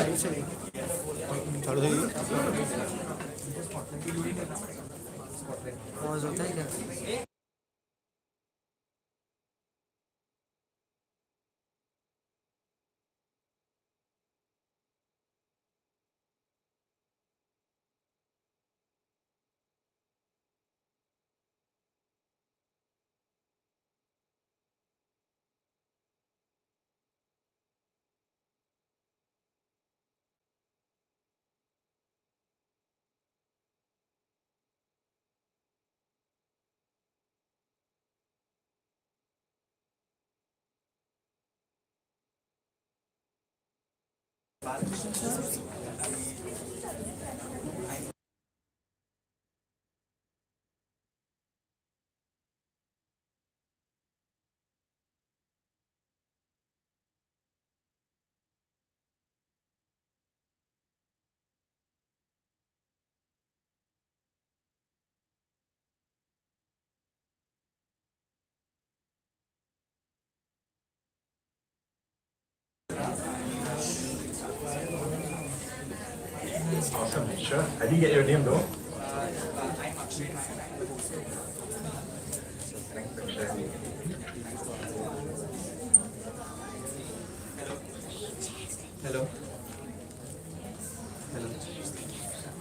चालू थे पॉज होता है क्या? Awesome, sure. I didn't get your name though. Thanks for sharing. Hello. Hello.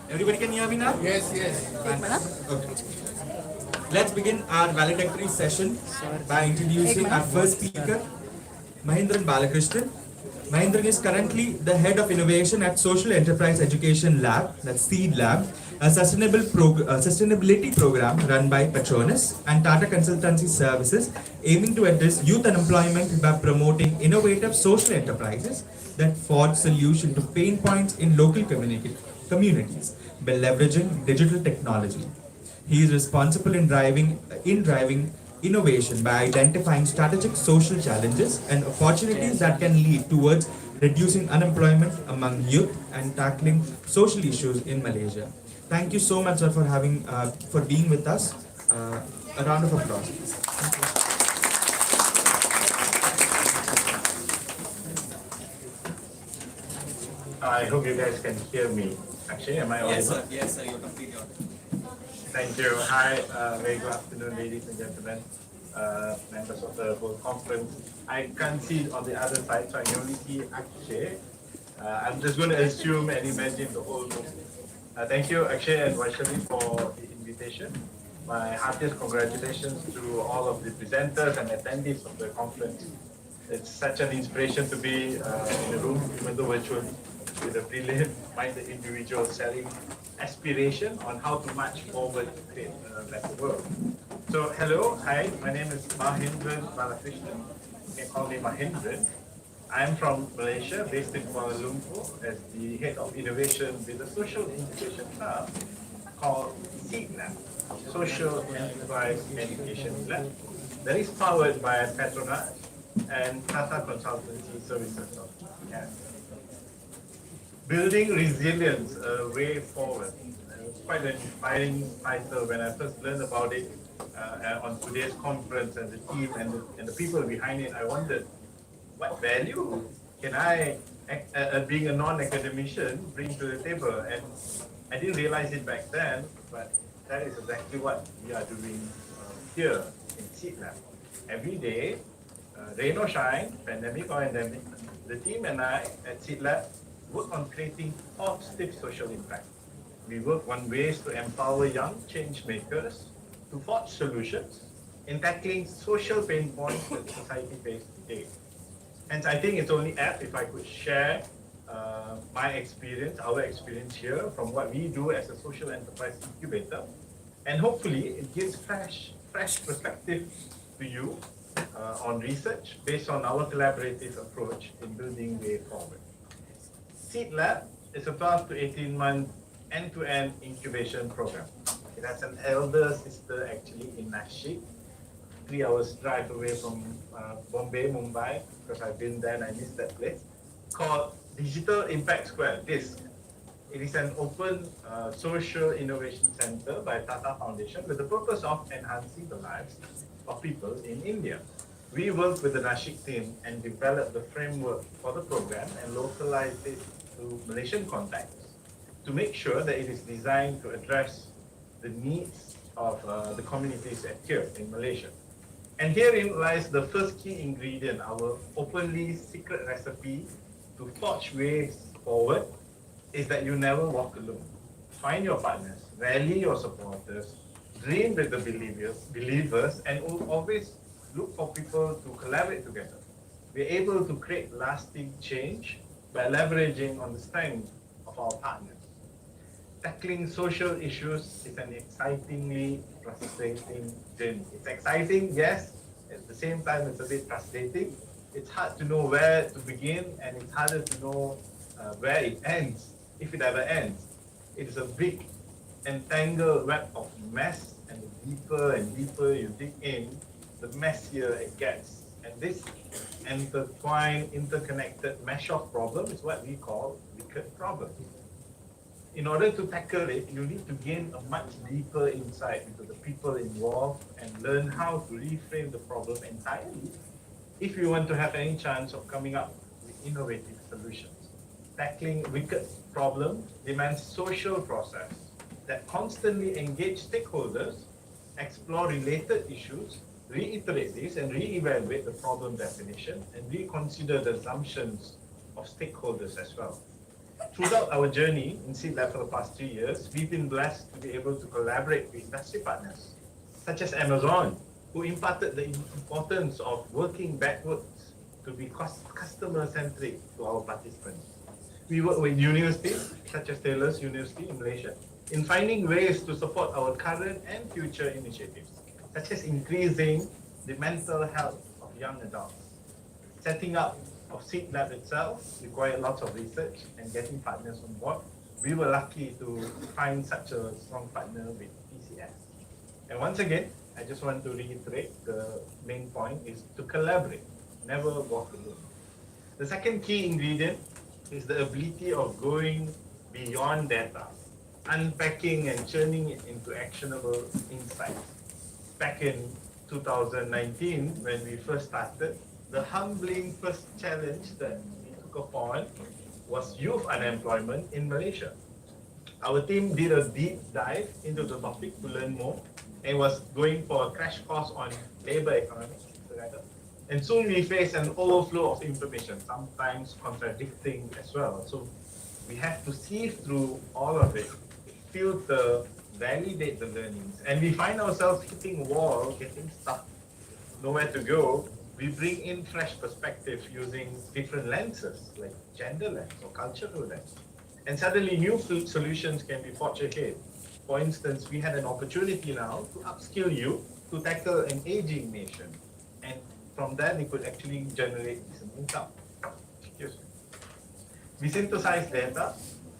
Everybody can hear me now? Yes, yes. Okay. Let's begin our valedictory session by introducing our first speaker, Mahindran Balakrishnan. Mahindran is currently the head of innovation at Social Enterprise Education Lab, that's SEED Lab, a sustainability program run by Petronas and Tata Consultancy Services, aiming to address youth unemployment by promoting innovative social enterprises that forge solutions to pain points in local communities by leveraging digital technology. He is responsible in driving innovation by identifying strategic social challenges and opportunities that can lead towards reducing unemployment among youth and tackling social issues in Malaysia. Thank you so much, sir, for being with us. A round of applause, please. I hope you guys can hear me. Actually, am I audible? Yes, sir. Yes, sir. You're completely audible. Thank you. Hi, very good afternoon, ladies and gentlemen, members of the whole conference. I can't see on the other side, so I can only see Akshay. I'm just going to assume and imagine the whole room. Thank you, Akshay and Vaishali, for the invitation. My heartiest congratulations to all of the presenters and attendees of the conference. It's such an inspiration to be in a room, even though virtually, with a brilliant-minded individual selling aspiration on how to march forward to create a better world. So, hello, hi, my name is Mahindran Balakrishnan. You can call me Mahindran. I'm from Malaysia, based in Kuala Lumpur, as the head of innovation with a social innovation hub called SEED Lab, Social Enterprise Education Lab, that is powered by Petronas and Tata Consultancy Services of Canada. Building Resilience, a Way Forward. It was quite an inspiring title when I first learned about it on today's conference, and the team and the people behind it. I wondered, what value can I, being a non-academician, bring to the table? And I didn't realize it back then, but that is exactly what we are doing here in SEED Lab. Every day, rain or shine, pandemic or endemic, the team and I at SEED Lab work on creating positive social impact. We work on ways to empower young change makers to forge solutions in tackling social pain points that society faces today. Hence, I think it's only apt if I could share my experience, our experience here from what we do as a social enterprise incubator. And hopefully it gives fresh perspective to you on research based on our collaborative approach in building way forward. SEED Lab is a 12 to 18 month end-to-end incubation program. It has an elder sister actually in Nashik, 3 hours drive away from Bombay, Mumbai, because I've been there and I miss that place, called Digital Impact Square, DISC. It is an open social innovation center by Tata Foundation with the purpose of enhancing the lives of people in India. We worked with the Nashik team and developed the framework for the program and localized it into Malaysian context to make sure that it is designed to address the needs of the communities here in Malaysia. And herein lies the first key ingredient, our openly secret recipe to forge ways forward, is that you never walk alone. Find your partners, rally your supporters, dream with the believers, and always look for people to collaborate together. We're able to create lasting change by leveraging on the strength of our partners. Tackling social issues is an excitingly frustrating journey. It's exciting, yes. At the same time, it's a bit frustrating. It's hard to know where to begin, and it's harder to know where it ends, if it ever ends. It is a big, entangled web of mess, and the deeper and deeper you dig in, the messier it gets. And this intertwined, interconnected mesh of problem is what we call wicked problems. In order to tackle it, you need to gain a much deeper insight into the people involved and learn how to reframe the problem entirely if you want to have any chance of coming up with innovative solutions. Tackling wicked problems demands social process that constantly engage stakeholders, explore related issues, reiterate this and re-evaluate the problem definition, and reconsider the assumptions of stakeholders as well. Throughout our journey in Seed Lab for the past 3 years, we've been blessed to be able to collaborate with industry partners, such as Amazon, who imparted the importance of working backwards to be customer-centric to our participants. We work with universities, such as Taylor's University in Malaysia, in finding ways to support our current and future initiatives, such as increasing the mental health of young adults. Setting up of Seed Lab itself required lots of research and getting partners on board. We were lucky to find such a strong partner with TCS. And once again, I just want to reiterate the main point is to collaborate, never walk alone. The second key ingredient is the ability of going beyond data, unpacking and turning it into actionable insights. Back in 2019, when we first started, the humbling first challenge that we took upon was youth unemployment in Malaysia. Our team did a deep dive into the topic to learn more and was going for a crash course on labor economics. And soon we faced an overflow of information, sometimes contradicting as well. So we have to sieve through all of it, filter, validate the learnings, and we find ourselves hitting a wall, getting stuck, nowhere to go. We bring in fresh perspective using different lenses, like gender lens or cultural lens. And suddenly new solutions can be forged ahead. For instance, we had an opportunity now to upskill you to tackle an aging nation. And from that, we could actually generate some income. Excuse me. We synthesize data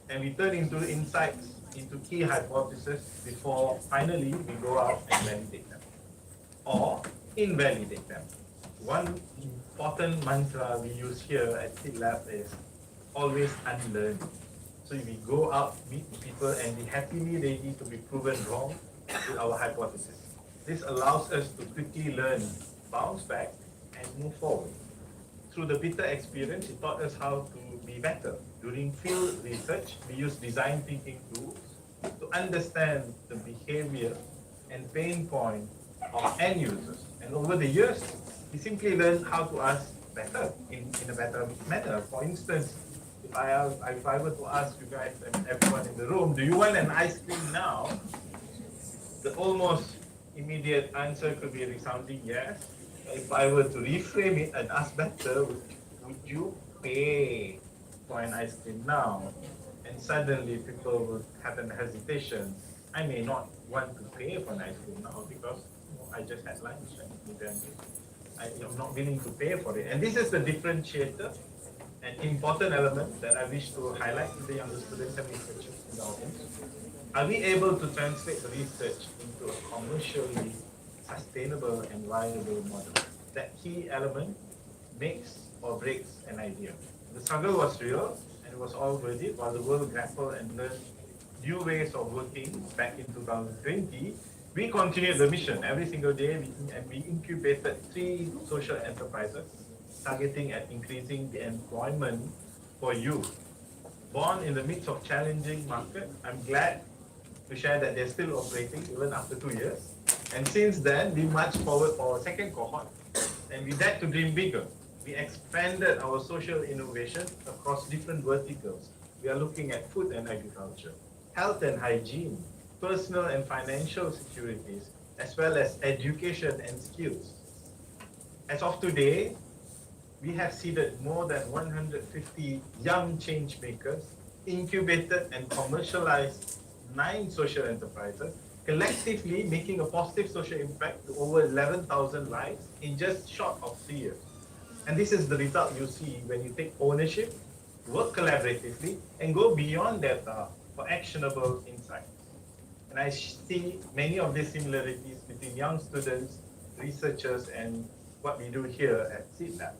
and we turn into insights, into key hypotheses before finally we go out and validate them or invalidate them. One important mantra we use here at Seed Lab is always unlearn. So we go out, meet people, and be happily ready to be proven wrong with our hypothesis. This allows us to quickly learn, bounce back, and move forward. Through the bitter experience, it taught us how to be better. During field research, we use design thinking tools to understand the behavior and pain point of end users. And over the years, we simply learn how to ask better, in a better manner. For instance, if I were to ask you guys and everyone in the room, do you want an ice cream now? The almost immediate answer could be a resounding yes. If I were to reframe it and ask better, would you pay for an ice cream now? And suddenly people would have an hesitation. I may not want to pay for an ice cream now because I just had lunch and then I'm not willing to pay for it. And this is the differentiator, an important element that I wish to highlight to the younger students and researchers in the audience. Are we able to translate the research into a commercially sustainable and viable model? That key element makes or breaks an idea. The struggle was real and it was all worth it while the world grappled and learned new ways of working back in 2020. We continued the mission every single day and we incubated 3 social enterprises targeting at increasing the employment for youth. born in the midst of challenging market. I'm glad to share that they're still operating even after 2 years. And since then, we marched forward for our second cohort, and we dared to dream bigger. We expanded our social innovation across different verticals. We are looking at food and agriculture, health and hygiene, personal and financial securities, as well as education and skills. As of today, we have seeded more than 150 young change makers, incubated and commercialized 9 social enterprises, collectively making a positive social impact to over 11,000 lives in just short of 3 years. And this is the result you see when you take ownership, work collaboratively, and go beyond data for actionable insights. And I see many of these similarities between young students, researchers, and what we do here at SeedLab.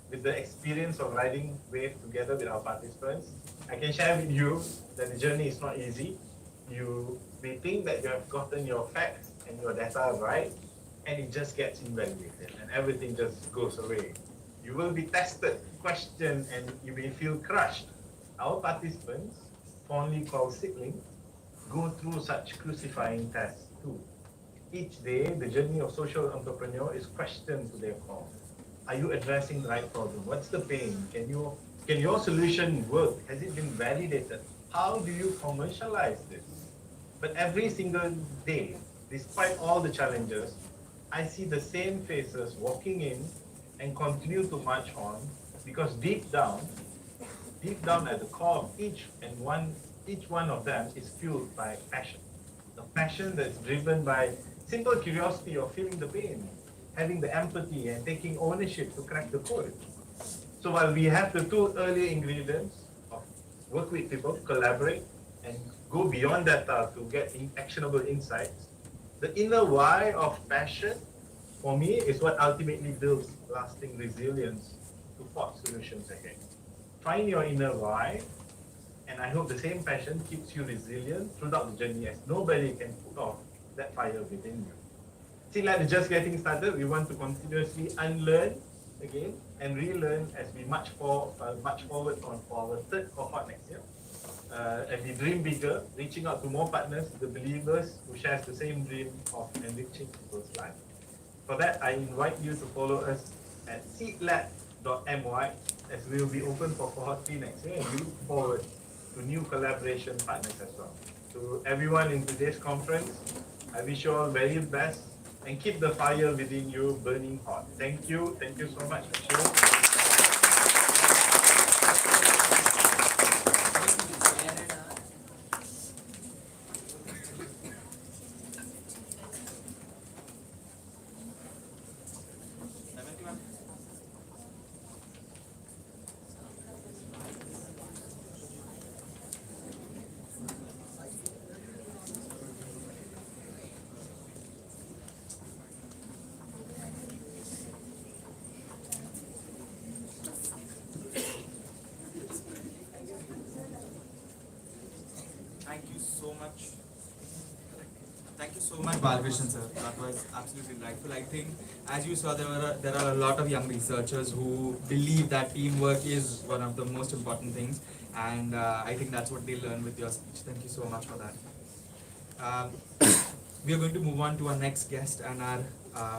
With the experience of riding wave together with our participants, I can share with you that the journey is not easy. You may think that you have gotten your facts and your data right, and it just gets invalidated and everything just goes away. You will be tested, questioned, and you may feel crushed. Our participants, fondly called siblings, go through such crucifying tests too. Each day, the journey of social entrepreneur is questioned to their core. Are you addressing the right problem? What's the pain? Can your solution work? Has it been validated? How do you commercialize this? But every single day, despite all the challenges, I see the same faces walking in and continue to march on, because deep down at the core of each one of them is fueled by passion. The passion that's driven by simple curiosity of feeling the pain, having the empathy and taking ownership to crack the code. So while we have the 2 early ingredients of work with people, collaborate, and go beyond data to get actionable insights, the inner why of passion, for me, is what ultimately builds lasting resilience to forge solutions ahead. Find your inner why, and I hope the same passion keeps you resilient throughout the journey, as nobody can put off that fire within you. SeedLab is just getting started. We want to continuously unlearn again and relearn as we march forward for our 3rd cohort next year. And we dream bigger, reaching out to more partners, the believers who share the same dream of enriching people's lives. For that, I invite you to follow us at seedlab.my, as we will be open for cohort 3 next year, and we look forward to new collaboration partners as well. To everyone in today's conference, I wish you all very best, and keep the fire within you burning hot. Thank you so much, Ashok. Thank you so much, Balakrishnan sir. That was absolutely delightful. I think, as you saw, there are a lot of young researchers who believe that teamwork is one of the most important things, and I think that's what they learn with your speech. Thank you so much for that. We are going to move on to our next guest and our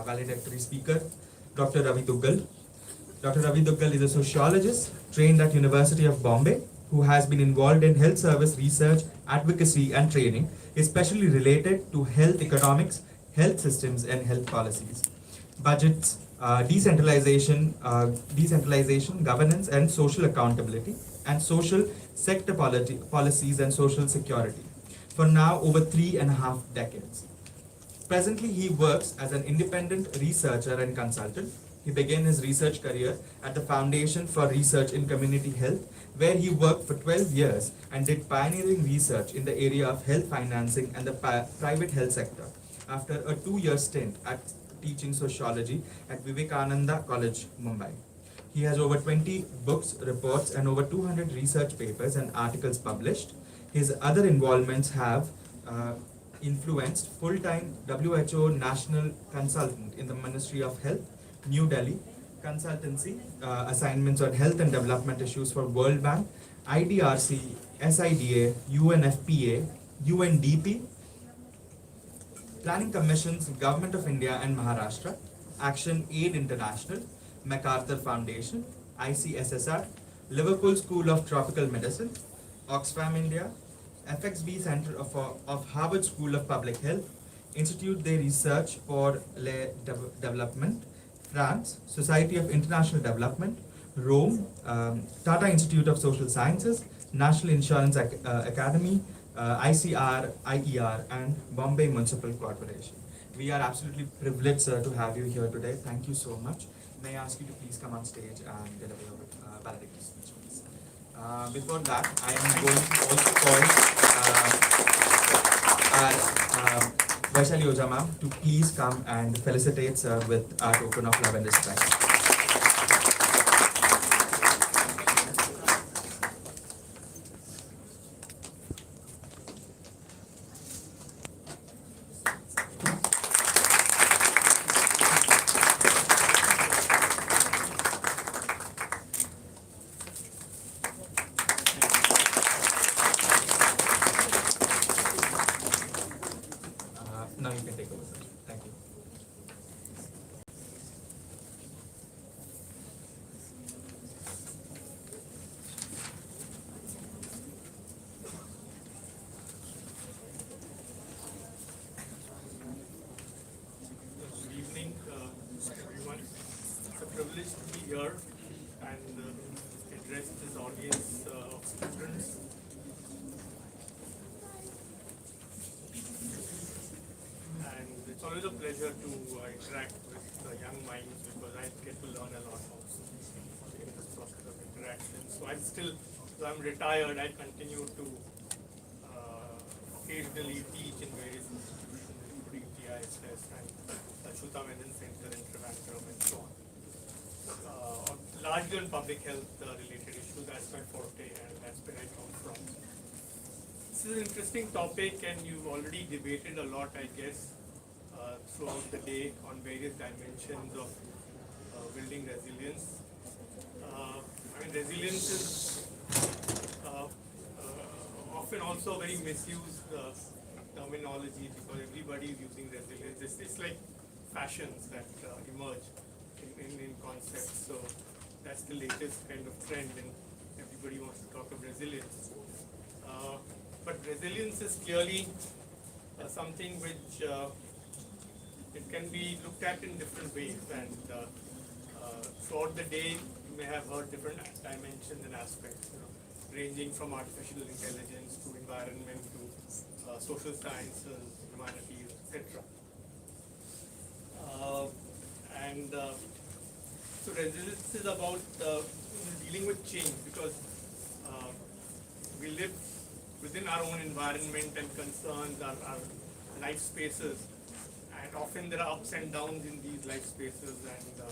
valedictory speaker, Dr. Ravi Duggal. Dr. Ravi Duggal is a sociologist trained at University of Bombay, who has been involved in health service research, advocacy, and training, especially related to health economics, health systems, and health policies, budgets, decentralization, governance, and social accountability, and social sector policies and social security, for now over 3.5 decades. Presently, he works as an independent researcher and consultant. He began his research career at the Foundation for Research in Community Health, where he worked for 12 years and did pioneering research in the area of health financing and the private health sector, after a 2-year stint at teaching sociology at Vivekananda College, Mumbai. He has over 20 books, reports, and over 200 research papers and articles published. His other involvements have influenced full-time WHO national consultant in the Ministry of Health, New Delhi, consultancy assignments on health and development issues for World Bank, IDRC, SIDA, UNFPA, UNDP, Planning Commissions, Government of India and Maharashtra, Action Aid International, MacArthur Foundation, ICSSR, Liverpool School of Tropical Medicine, Oxfam India, FXB Center of Harvard School of Public Health, Institut de Research pour le Développement, France, Society of International Development, Rome, Tata Institute of Social Sciences, National Insurance Academy, ICR, IER, and Bombay Municipal Corporation. We are absolutely privileged, sir, to have you here today. Thank you so much. May I ask you to please come on stage and deliver your valedictory speech, please. Before that, I am going to also call our Vaishali Oja ma'am to please come and felicitate sir with our token of love and respect. Now you can take over, sir. Thank you. Good evening, everyone. It's a privilege to be here and address this audience of students. And it's always a pleasure to interact with young minds because I get to learn a lot also in this process of interaction. So though I'm retired, I continue to occasionally teach in various institutions, including TISS and Achutha Menon Center in Trivandrum and so on. Largely on public health related issues, that's my forte and that's where I come from. This is an interesting topic and you've already debated a lot, I guess, throughout the day on various dimensions of building resilience. Resilience is often also very misused terminology because everybody is using resilience. It's like fashions that emerge in concepts. So that's the latest kind of trend and everybody wants to talk of resilience. But resilience is clearly something which it can be looked at in different ways and throughout the day you may have heard different dimensions and aspects, ranging from artificial intelligence to environment to social sciences, humanities, etc. So resilience is about dealing with change because we live within our own environment and concerns, our life spaces, and often there are ups and downs in these life spaces and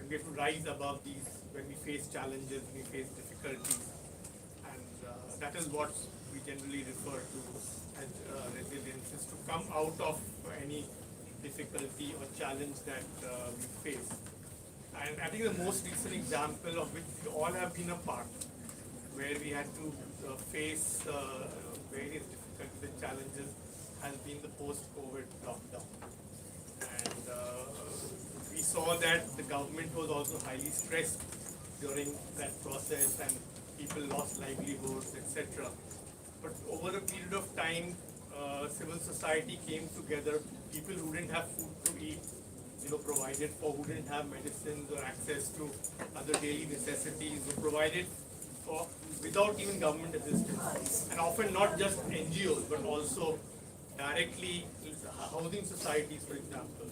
we have to rise above these when we face challenges, when we face difficulties, and that is what we generally refer to as resilience, is to come out of any difficulty or challenge that we face. And I think the most recent example of which we all have been a part, where we had to face various difficulties and challenges, has been the post-COVID lockdown. And we saw that the government was also highly stressed during that process and people lost livelihoods, etc. But over a period of time, civil society came together. People who didn't have food to eat, provided for, who didn't have medicines or access to other daily necessities, were provided for without even government assistance. And often not just NGOs, but also directly housing societies, for example,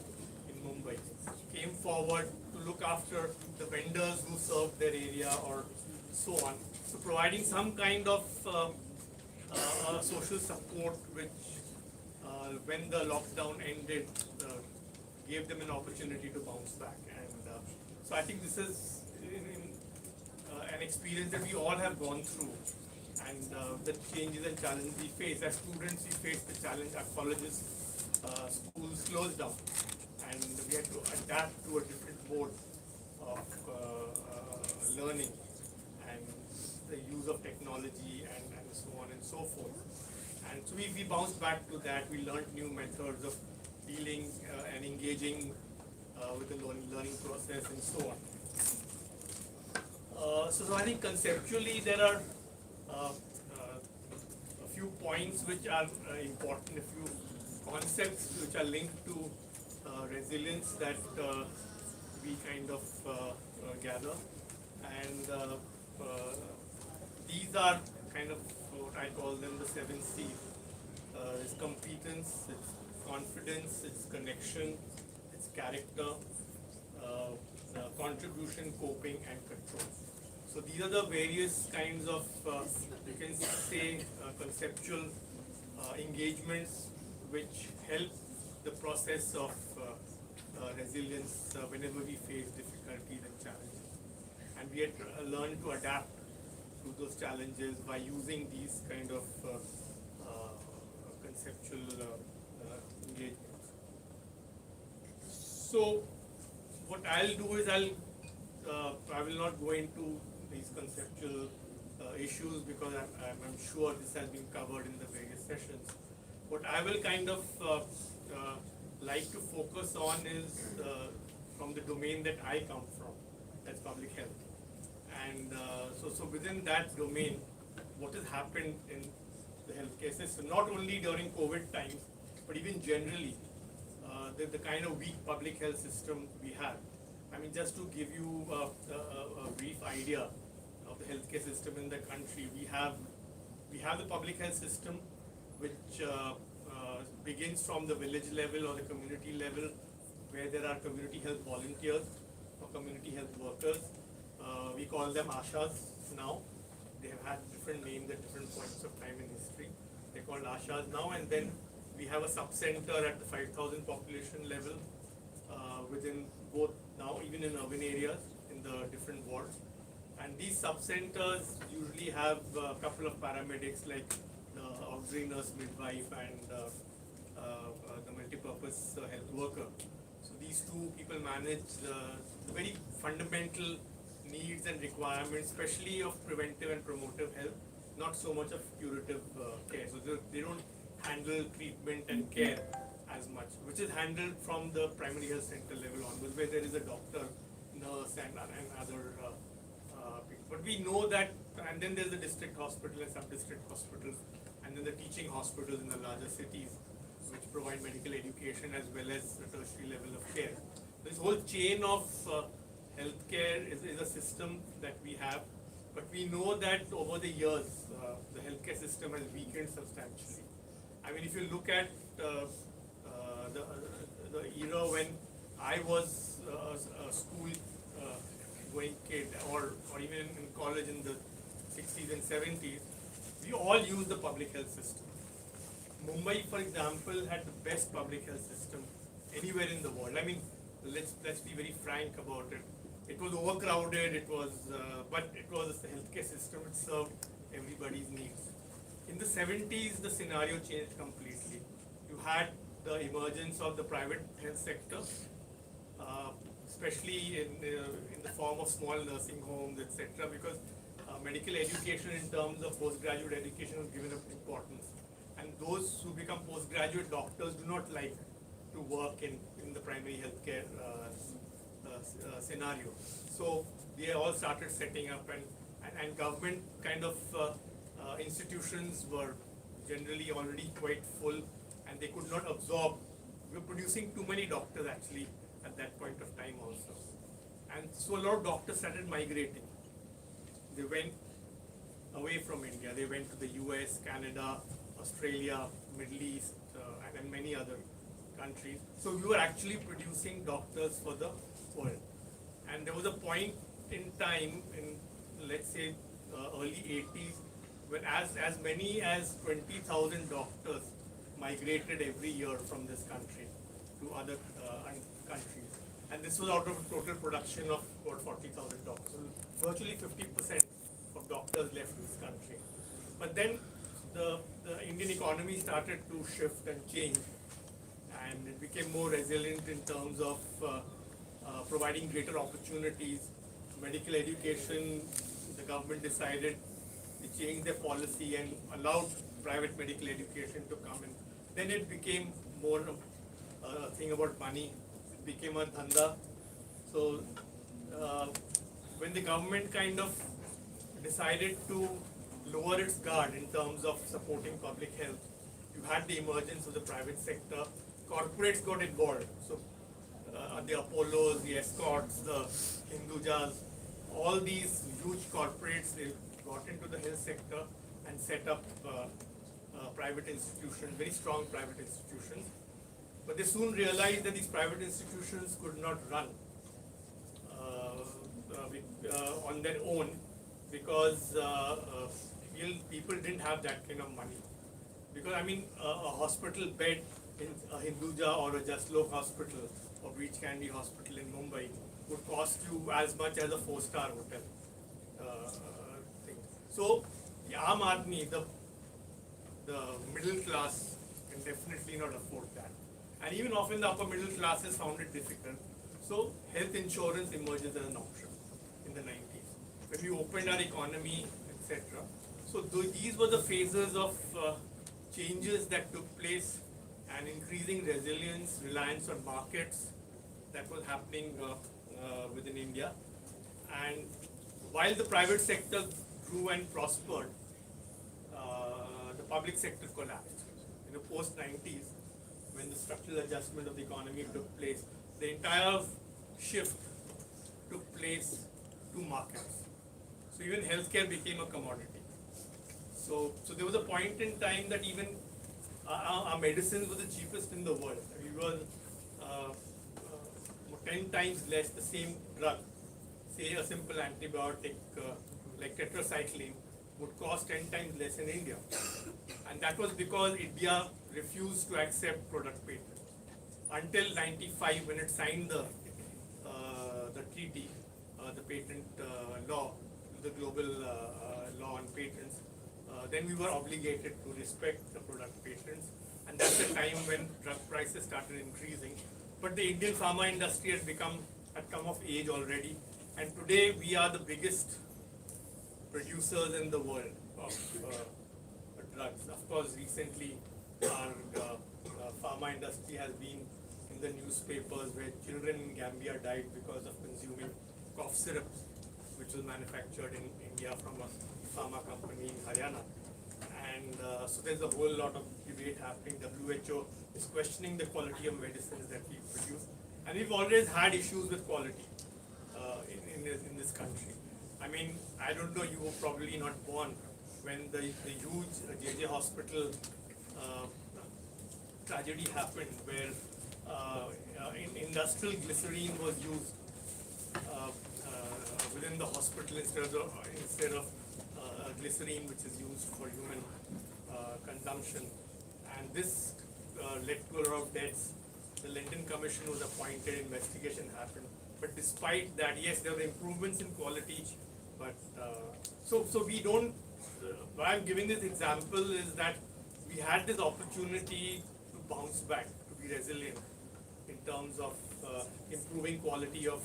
in Mumbai, came forward to look after the vendors who served their area or so on. So providing some kind of social support which when the lockdown ended gave them an opportunity to bounce back. And so I think this is an experience that we all have gone through, and the changes and challenges we face. As students, we face the challenge at colleges, schools closed down, and we had to adapt to a different mode of learning. And the use of technology and so on and so forth. And so we bounced back to that. We learned new methods of dealing and engaging with the learning process and so on. So I think conceptually there are a few points which are important, a few concepts which are linked to resilience that we kind of gather, and these are kind of what I call them the 7 C's. It's competence, it's confidence, it's connection, it's character, contribution, coping, and control. So these are the various kinds of, you can say, conceptual engagements which help the process of resilience whenever we face difficulties and challenges. And we had learned to adapt to those challenges by using these kind of conceptual engagements. So what I'll do is I will not go into these conceptual issues because I'm sure this has been covered in the various sessions. What I will kind of like to focus on is from the domain that I come from, that's public health. And so within that domain, what has happened in the healthcare system, not only during COVID times, but even generally, the kind of weak public health system we have. I mean, just to give you a brief idea of the healthcare system in the country, we have the public health system, which begins from the village level or the community level, where there are community health volunteers or community health workers. We call them Ashas now. They have had different names at different points of time in history. They're called Ashas now, and then we have a sub-center at the 5,000 population level within both now, even in urban areas, in the different wards. And these sub-centers usually have a couple of paramedics like the auxiliary nurse, midwife, and the multi-purpose health worker. So these two people manage the very fundamental needs and requirements, especially of preventive and promotive health, not so much of curative care. So they don't handle treatment and care as much, which is handled from the primary health center level onwards, where there is a doctor, nurse, and other people. But we know that, and then there's the district hospital and sub-district hospitals, and then the teaching hospitals in the larger cities, which provide medical education as well as the tertiary level of care. This whole chain of healthcare is a system that we have, but we know that over the years, the healthcare system has weakened substantially. I mean, if you look at the era when I was a school going kid, or even in college in the 60s and 70s, we all used the public health system. Mumbai, for example, had the best public health system anywhere in the world. I mean, let's be very frank about it. It was overcrowded. It was, but it was the healthcare system. It served everybody's needs. In the 70s, the scenario changed completely. You had the emergence of the private health sector, especially in the form of small nursing homes, etc. Because medical education in terms of postgraduate education was given importance. And those who become postgraduate doctors do not like to work in the primary healthcare scenario. So they all started setting up, and government kind of institutions were generally already quite full, and they could not absorb. We were producing too many doctors actually at that point of time also. And so a lot of doctors started migrating. They went away from India. They went to the US, Canada, Australia, Middle East, and many other countries. So we were actually producing doctors for the world. And there was a point in time in, let's say, early 80s, when as many as 20,000 doctors migrated every year from this country to other countries. And this was out of a total production of about 40,000 doctors. So virtually 50% of doctors left this country. But then the Indian economy started to shift and change, and it became more resilient in terms of providing greater opportunities. Medical education, the government decided changed their policy and allowed private medical education to come in, then it became more a thing about money. It became a dhanda. So when the government kind of decided to lower its guard in terms of supporting public health, you had the emergence of the private sector. Corporates got involved. So the Apollos, the Escorts, the Hindujas, all these huge corporates, they got into the health sector and set up private institutions, very strong private institutions. But they soon realized that these private institutions could not run on their own because people didn't have that kind of money. Because I mean, a hospital bed in a Hinduja or a Jaslok hospital or Beach Candy hospital in Mumbai would cost you as much as a 4-star hotel thing. So the Aam Aadmi, the middle class, can definitely not afford that. And even often the upper middle classes found it difficult. So health insurance emerges as an option in the 90s. When we opened our economy, etc. So these were the phases of changes that took place and increasing resilience, reliance on markets that was happening within India. And while the private sector grew and prospered, the public sector collapsed. In the post-90s, when the structural adjustment of the economy took place, the entire shift took place to markets. So even healthcare became a commodity. So there was a point in time that even our medicines were the cheapest in the world. We were 10 times less the same drug, say a simple antibiotic like tetracycline would cost 10 times less in India. And that was because India refused to accept product patent. Until 95, when it signed the treaty, the patent law, the global law on patents, then we were obligated to respect the product patents. And that's the time when drug prices started increasing. But the Indian pharma industry had come of age already. And today we are the biggest producers in the world of drugs. Of course, recently our pharma industry has been in the newspapers where children in Gambia died because of consuming cough syrup, which was manufactured in India from a pharma company in Haryana. And so there's a whole lot of debate happening. WHO is questioning the quality of medicines that we produce. And we've always had issues with quality in this country. I mean, I don't know, you were probably not born when the huge JJ hospital tragedy happened, where industrial glycerine was used within the hospital instead of glycerine, which is used for human consumption. And this led to a lot of deaths. The London Commission was appointed, investigation happened. But despite that, yes, there were improvements in quality. But so we don't. Why I'm giving this example is that we had this opportunity to bounce back, to be resilient in terms of improving quality of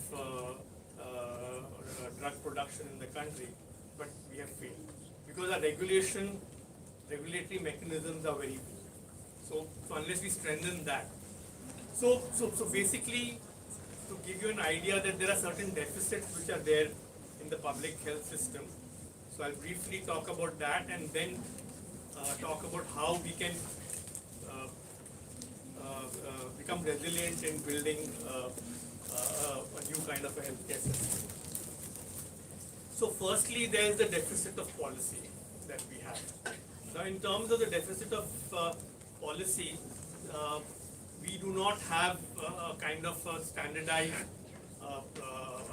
drug production in the country, but we have failed because our regulatory mechanisms are very weak. So unless we strengthen that, so basically, to give you an idea that there are certain deficits which are there in the public health system. So I'll briefly talk about that and then talk about how we can become resilient in building a new kind of a healthcare system. So firstly, there is the deficit of policy that we have. Now in terms of the deficit of policy, we do not have a kind of a standardized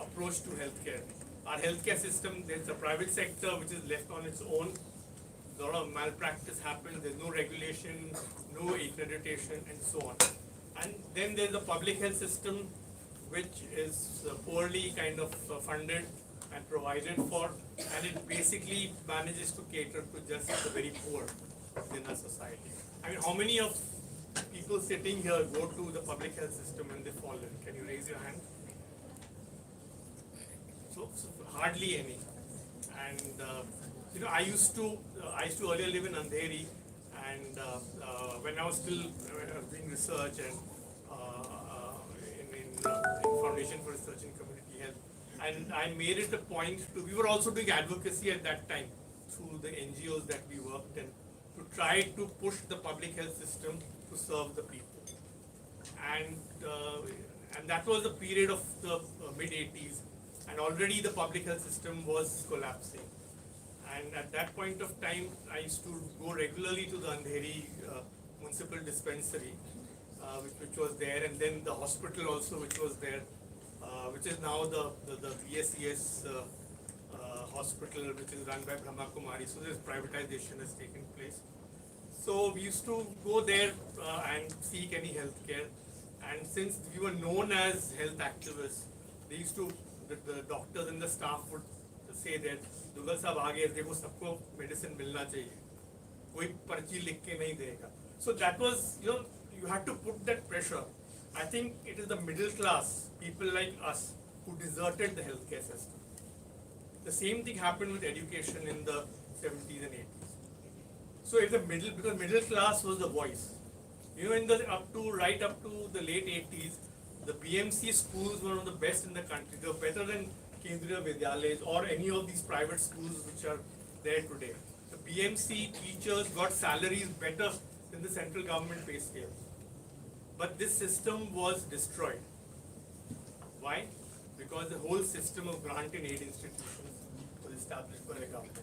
approach to healthcare. Our healthcare system, there's a private sector which is left on its own. A lot of malpractice happens, there's no regulation, no accreditation, and so on. And then there's a public health system which is poorly kind of funded and provided for, and it basically manages to cater to just the very poor in our society. I mean, how many of people sitting here go to the public health system and they fall in? Can you raise your hand? So hardly any. And I used to earlier live in Andheri, and when I was still doing research and in Foundation for Research in Community Health, and I made it a point to. We were also doing advocacy at that time through the NGOs that we worked in to try to push the public health system to serve the people, and that was the period of the mid 80s, and already the public health system was collapsing. And at that point of time, I used to go regularly to the Andheri municipal dispensary, which was there, and then the hospital also, which was there, which is now the BSES hospital, which is run by Brahma Kumari. So this privatization has taken place. So we used to go there and seek any health care. And since we were known as health activists, they used to, the doctors and the staff would say that Duggal साहब आ गए देखो सबको medicine मिलना चाहिए कोई पर्ची लिख के नहीं देगा. So that was, you had to put that pressure. I think it is the middle class, people like us, who deserted the healthcare system. The same thing happened with education in the 70s and 80s. So if because middle class was the voice. In the right up to the late 80s, the BMC schools were one of the best in the country. They were better than Kendriya Vidyalayas or any of these private schools which are there today. The BMC teachers got salaries better than the central government pay scale. But this system was destroyed. Why? Because the whole system of grant and aid institutions was established by the government.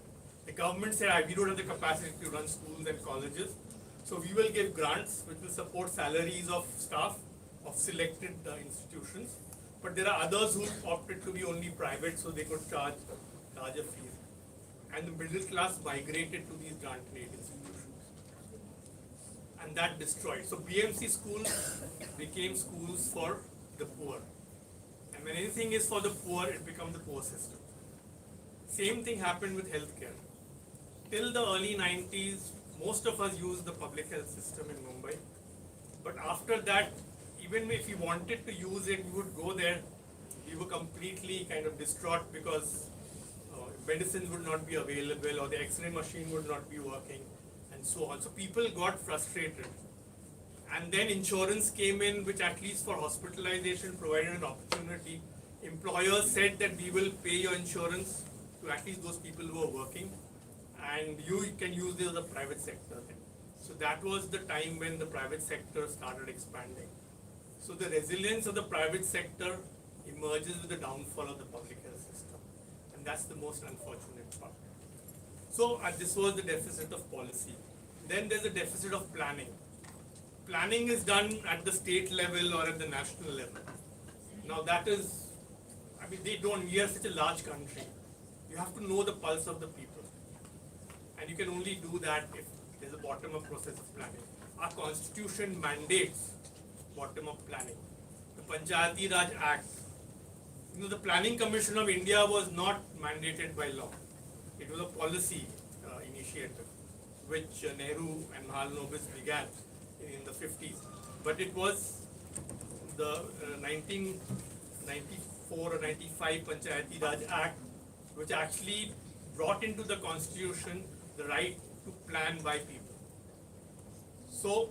The government said, we don't have the capacity to run schools and colleges, so we will give grants which will support salaries of staff of selected institutions. But there are others who opted to be only private, so they could charge larger fees. And the middle class migrated to these grant and aid institutions. And that destroyed. So BMC schools became schools for the poor. And when anything is for the poor, it becomes the poor system. Same thing happened with healthcare. Till the early 90s, most of us used the public health system in Mumbai. But after that, even if we wanted to use it, we would go there. We were completely kind of distraught because medicines would not be available or the X-ray machine would not be working and so on. So people got frustrated. And then insurance came in, which at least for hospitalization provided an opportunity. Employers said that we will pay your insurance to at least those people who are working, and you can use this as a private sector thing. So that was the time when the private sector started expanding. So the resilience of the private sector emerges with the downfall of the public health system. And that's the most unfortunate part. So this was the deficit of policy. Then there's a deficit of planning. Planning is done at the state level or at the national level. Now that is, we are such a large country. You have to know the pulse of the people. And you can only do that if there's a bottom-up process of planning. Our constitution mandates bottom-up planning. The Panchayati Raj Act, the Planning Commission of India was not mandated by law. It was a policy initiative, which Nehru and Mahalanobis began in the 50s. But it was the 1994 or 95 Panchayati Raj Act, which actually brought into the constitution the right to plan by people. So,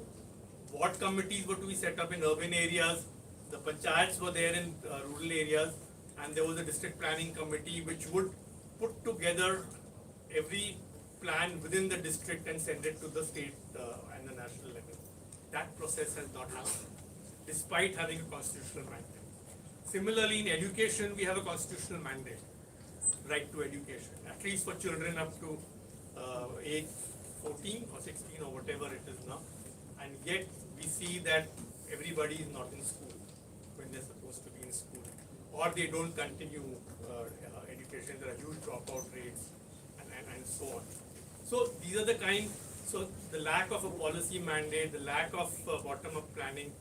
ward committees were to be set up in urban areas, the panchayats were there in rural areas, and there was a district planning committee which would put together every plan within the district and send it to the state and the national level. That process has not happened, despite having a constitutional mandate. Similarly, in education, we have a constitutional mandate, right to education, at least for children up to age 14 or 16 or whatever it is now. And yet, we see that everybody is not in school when they're supposed to be in school, or they don't continue education. There are huge dropout rates and so on. So these are the so the lack of a policy mandate, the lack of bottom-up planning,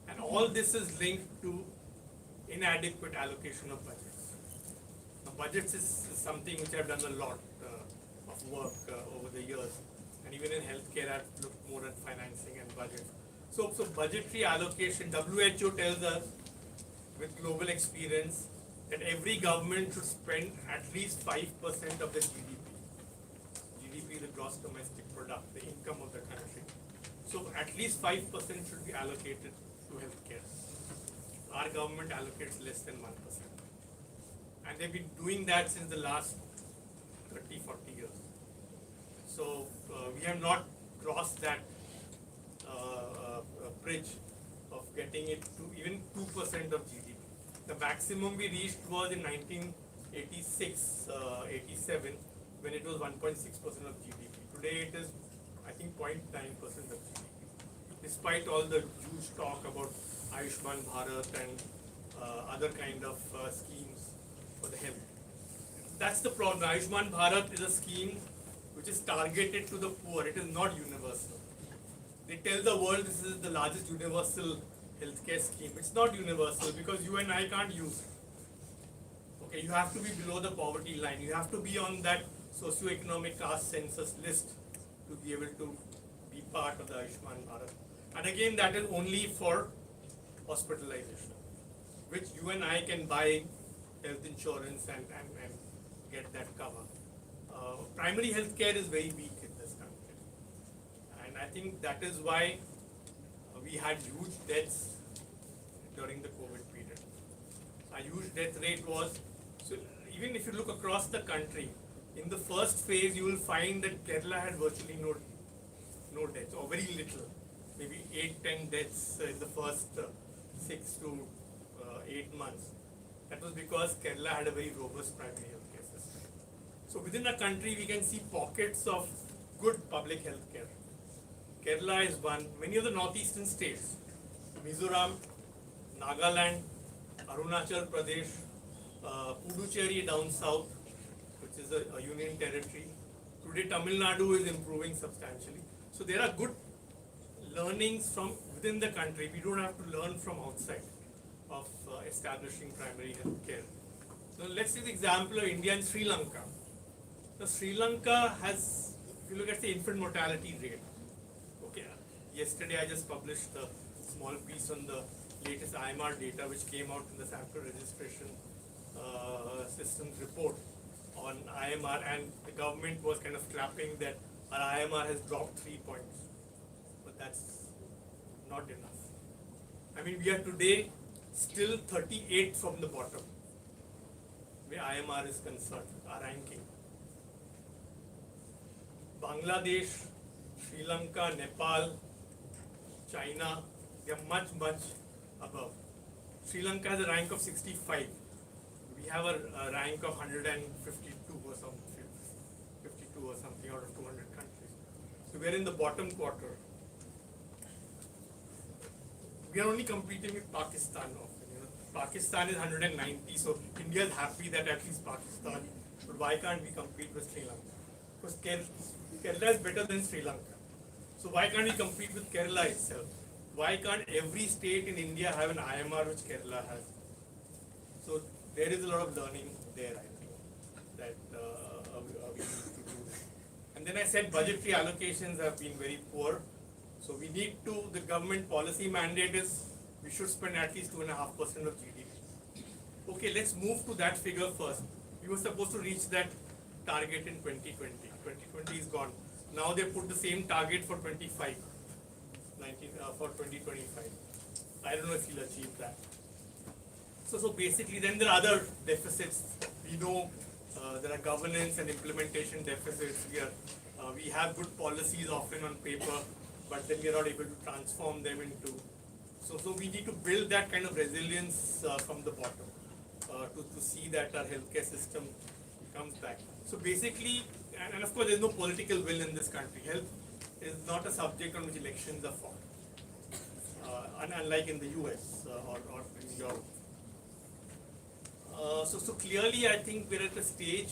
and all this is linked to inadequate allocation of budgets. Now, budgets is something which I've done a lot of work over the years, and even in healthcare I've looked more at financing and budget. So budgetary allocation, WHO tells us with global experience that every government should spend at least 5% of the GDP gross domestic product, the income of the country. So at least 5% should be allocated to healthcare. Our government allocates less than 1%. And they've been doing that since the last 30, 40 years. So we have not crossed that bridge of getting it to even 2% of GDP. The maximum we reached was in 1986, 87, when it was 1.6% of GDP. Today it is, I think, 0.9% of GDP. Despite all the huge talk about Ayushman Bharat and other kind of schemes for the health. That's the problem. Ayushman Bharat is a scheme which is targeted to the poor. It is not universal. They tell the world this is the largest universal healthcare scheme. It's not universal because you and I can't use it. Okay, you have to be below the poverty line. You have to be on that socio-economic caste census list to be able to be part of the Ayushman Bharat. And again, that is only for hospitalization, which you and I can buy health insurance and get that cover. Primary health care is very weak in this country. And I think that is why we had huge deaths during the COVID period. Our huge death rate was, so even if you look across the country, in the first phase you will find that Kerala had virtually no deaths, or very little, maybe 8-10 deaths in the first 6 to 8 months. That was because Kerala had a very robust primary health care system. So within a country we can see pockets of good public health care. Kerala is one. Many of the northeastern states, Mizoram, Nagaland, Arunachal Pradesh, Puducherry down south, which is a union territory. Today Tamil Nadu is improving substantially. So there are good learnings from within the country. We don't have to learn from outside of establishing primary health care. So let's take the example of India and Sri Lanka. So Sri Lanka has, if you look at the infant mortality rate, okay, yesterday I just published a small piece on the latest IMR data which came out in the sample registration systems report on IMR, and the government was kind of clapping that our IMR has dropped 3 points. But that's not enough. I mean, we are today still 38 from the bottom where IMR is concerned, our ranking. Bangladesh, Sri Lanka, Nepal, China, they are much, much above. Sri Lanka has a rank of 65. We have a rank of 152 or something, 52 or something out of 200 countries. So we are in the bottom quarter. We are only competing with Pakistan often. You know, Pakistan is 190, so India is happy that at least Pakistan. But why can't we compete with Sri Lanka? Because Kerala is better than Sri Lanka. So why can't we compete with Kerala itself? Why can't every state in India have an IMR which Kerala has? So there is a lot of learning there, I think, that we need to do. And then I said budgetary allocations have been very poor. So we need to, the government policy mandate is we should spend at least 2.5% of GDP. Okay, let's move to that figure first. We were supposed to reach that target in 2020. 2020 is gone. Now they put the same target for 2025. For 2025. I don't know if he'll achieve that. So basically then there are other deficits. We know there are governance and implementation deficits. We have good policies often on paper, but then we are not able to transform them into. So we need to build that kind of resilience from the bottom to see that our healthcare system comes back. So basically, and of course there's no political will in this country. Health is not a subject on which elections are fought, unlike in the US or in Europe. So clearly I think we're at a stage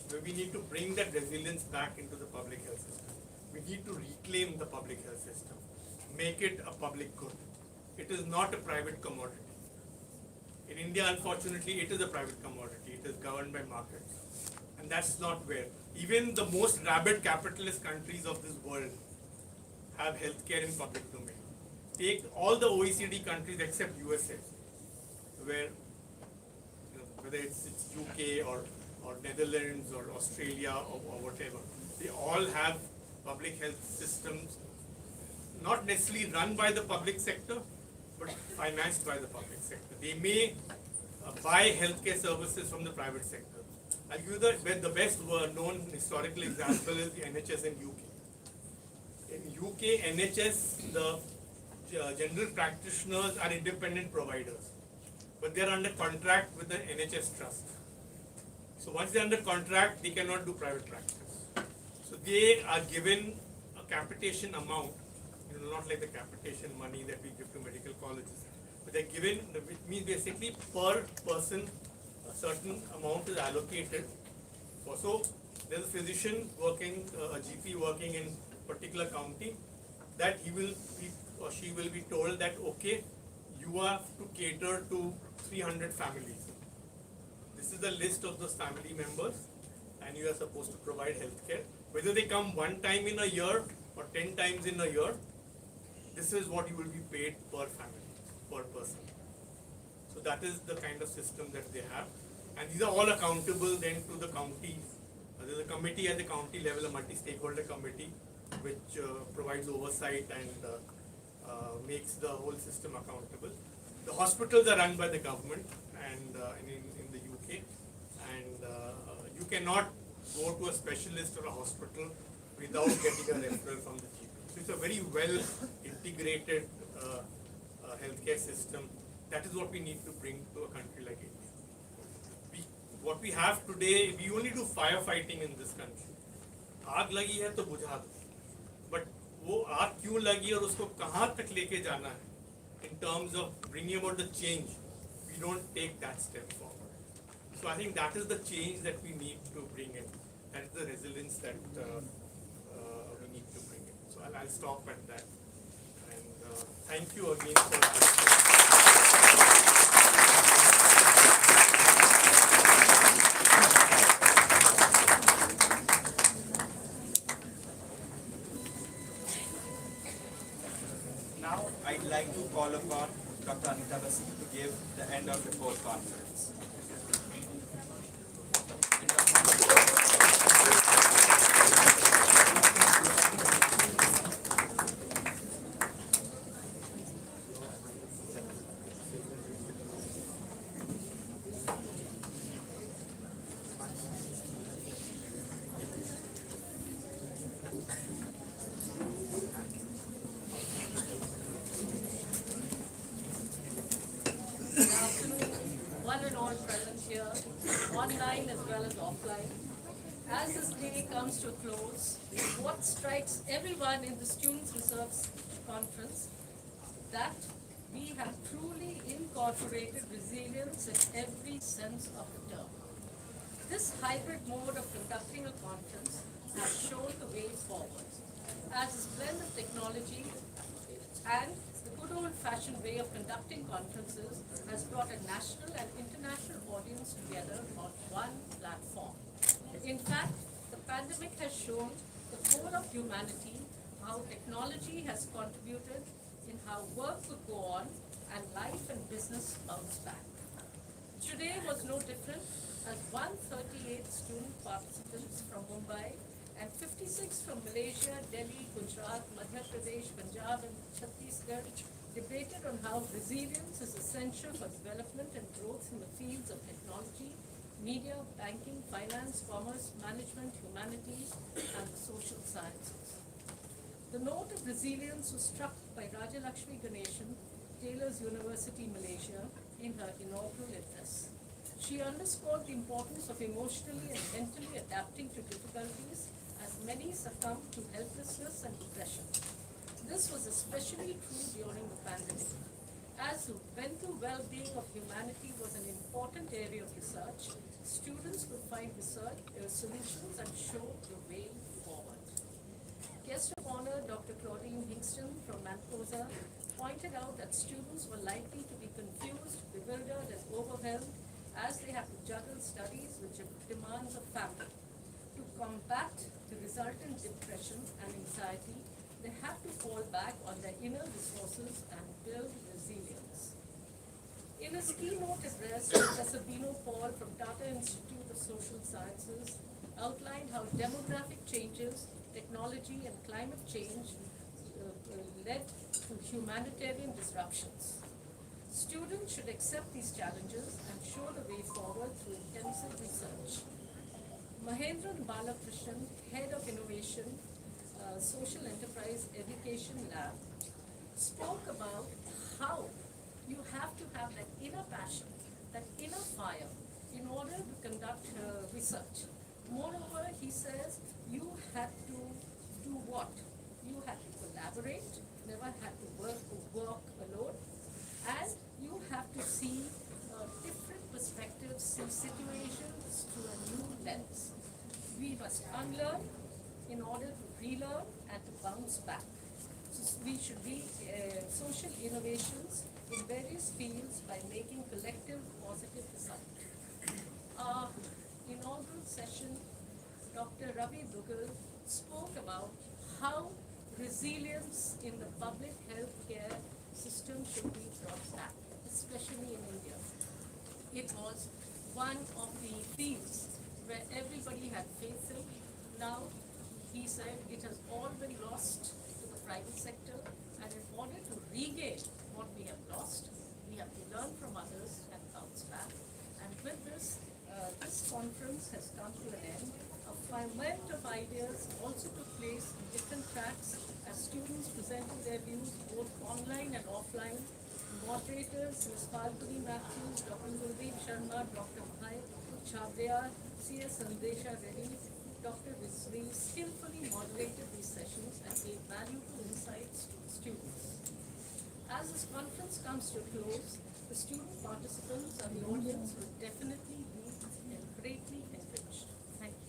where we need to bring that resilience back into the public health system. We need to reclaim the public health system, make it a public good. It is not a private commodity. In India, unfortunately, it is a private commodity. It is governed by markets. And that's not where. Even the most rabid capitalist countries of this world have healthcare in public domain. Take all the OECD countries except USA, where whether it's UK or Netherlands or Australia or whatever, They all have public health systems, not necessarily run by the public sector, but financed by the public sector. They may buy healthcare services from the private sector. I'll give you the best known historical example is the NHS in UK. In UK, NHS, the general practitioners are independent providers, but they are under contract with the NHS Trust. So once they are under contract, they cannot do private practice. So they are given a capitation amount, not like the capitation money that we give to medical colleges, but they're given, which means basically per person a certain amount is allocated for. So there's a physician working, a GP working in particular county, that he will be or she will be told that okay, you have to cater to 300 families. This is the list of those family members, and you are supposed to provide healthcare. Whether they come one time in a year or 10 times in a year, this is what you will be paid per family, per person. So that is the kind of system that they have. And these are all accountable then to the county. There is a committee at the county level, a multi-stakeholder committee, which provides oversight and makes the whole system accountable. The hospitals are run by the government and in the UK, and you cannot go to a specialist or a hospital without getting a referral from the GP. So it's a very well integrated healthcare system. That is what we need to bring to a country like India. What we have today, we only do firefighting in this country. आग लगी है तो बुझा दो, but वो आग क्यों लगी और उसको कहाँ तक लेके जाना है, in terms of bringing about the change, we don't take that step forward. So I think that is the change that we need to bring in. That is the resilience that we need to bring in. So I'll stop at that. And thank you again for. Now, I'd like to call upon Dr. Anita Basi to give the end of report conference. One and all present here, online as well as offline. As this day comes to a close, what strikes everyone in the Students' Reserves Conference, that we have truly incorporated resilience in every sense of the term. This hybrid mode of conducting a conference has shown the way forward, as this blend of technology and the good old-fashioned way of conducting conferences has brought a national and international audience together on one platform. In fact, the pandemic has shown the whole of humanity how technology has contributed in how work could go on and life and business bounce back. Today was no different, as 138 student participants from Mumbai and 56 from Malaysia, Delhi, Gujarat, Madhya Pradesh, Punjab and Chhattisgarh debated on how resilience is essential for development and growth in the fields of technology, media, banking, finance, commerce, management, humanities and the social sciences. The note of resilience was struck by Rajalakshmi Ganeshan, Taylor's University, Malaysia, in her inaugural address. She underscored the importance of emotionally and mentally adapting to difficulties, as many succumb to helplessness and depression. This was especially true during the pandemic, as the mental well-being of humanity was an important area of research. Students could find research solutions and show the way forward. Guest of honor Dr. Claudine Hingston from Mancosa pointed out that students were likely to be confused, bewildered and overwhelmed as they have to juggle studies with demands of family. To combat the resultant depression and anxiety, they have to fall back on their inner resources and build resilience. In his keynote address, Professor Bino Paul from Tata Institute of Social Sciences outlined how demographic changes, technology and climate change led to humanitarian disruptions. Students should accept these challenges and show the way forward through intensive research. Mahendran Balakrishnan, Head of Innovation, Social Enterprise Education Lab, spoke about how you have to have that inner passion, that inner fire in order to conduct research. Moreover, he says you had to do what? You had to collaborate, never had to work alone, and you have to see different perspectives, see situations through a new lens. We must unlearn in order to relearn and to bounce back. So we should be social innovations in various fields by making collective positive results. Our inaugural session, Dr. Ravi Dugal spoke about how resilience in the public healthcare system should be brought back, especially in India. It was one of the fields where everybody had faith in. Now, he said it has all been lost to the private sector, and in order to regain what we have lost, we have to learn from others and bounce back. And with this, this conference has come to an end. A ferment of ideas also took place in different tracks as students presented their views both online and offline. Moderators, Ms. Falguni Matthews, Dr. Gurdeep Sharma, Dr. Bhai Chabria, C.S. Sandesha Reddy, Dr. Visri skillfully moderated these sessions and gave valuable insights to the students. As this conference comes to a close, the student participants and the audience will definitely be greatly enriched. Thank you.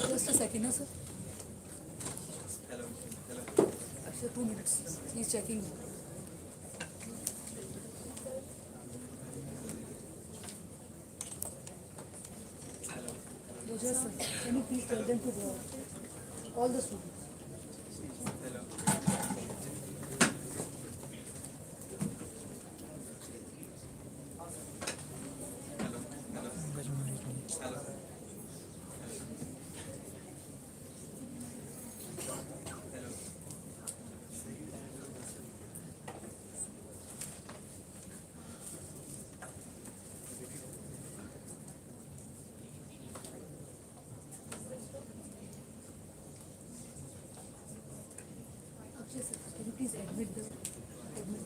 Just a second, sir. Actually, 2 minutes. He's checking. Yes, sir. Can you please tell them to go? All the students. Yes, sir. Can you please admit the admit?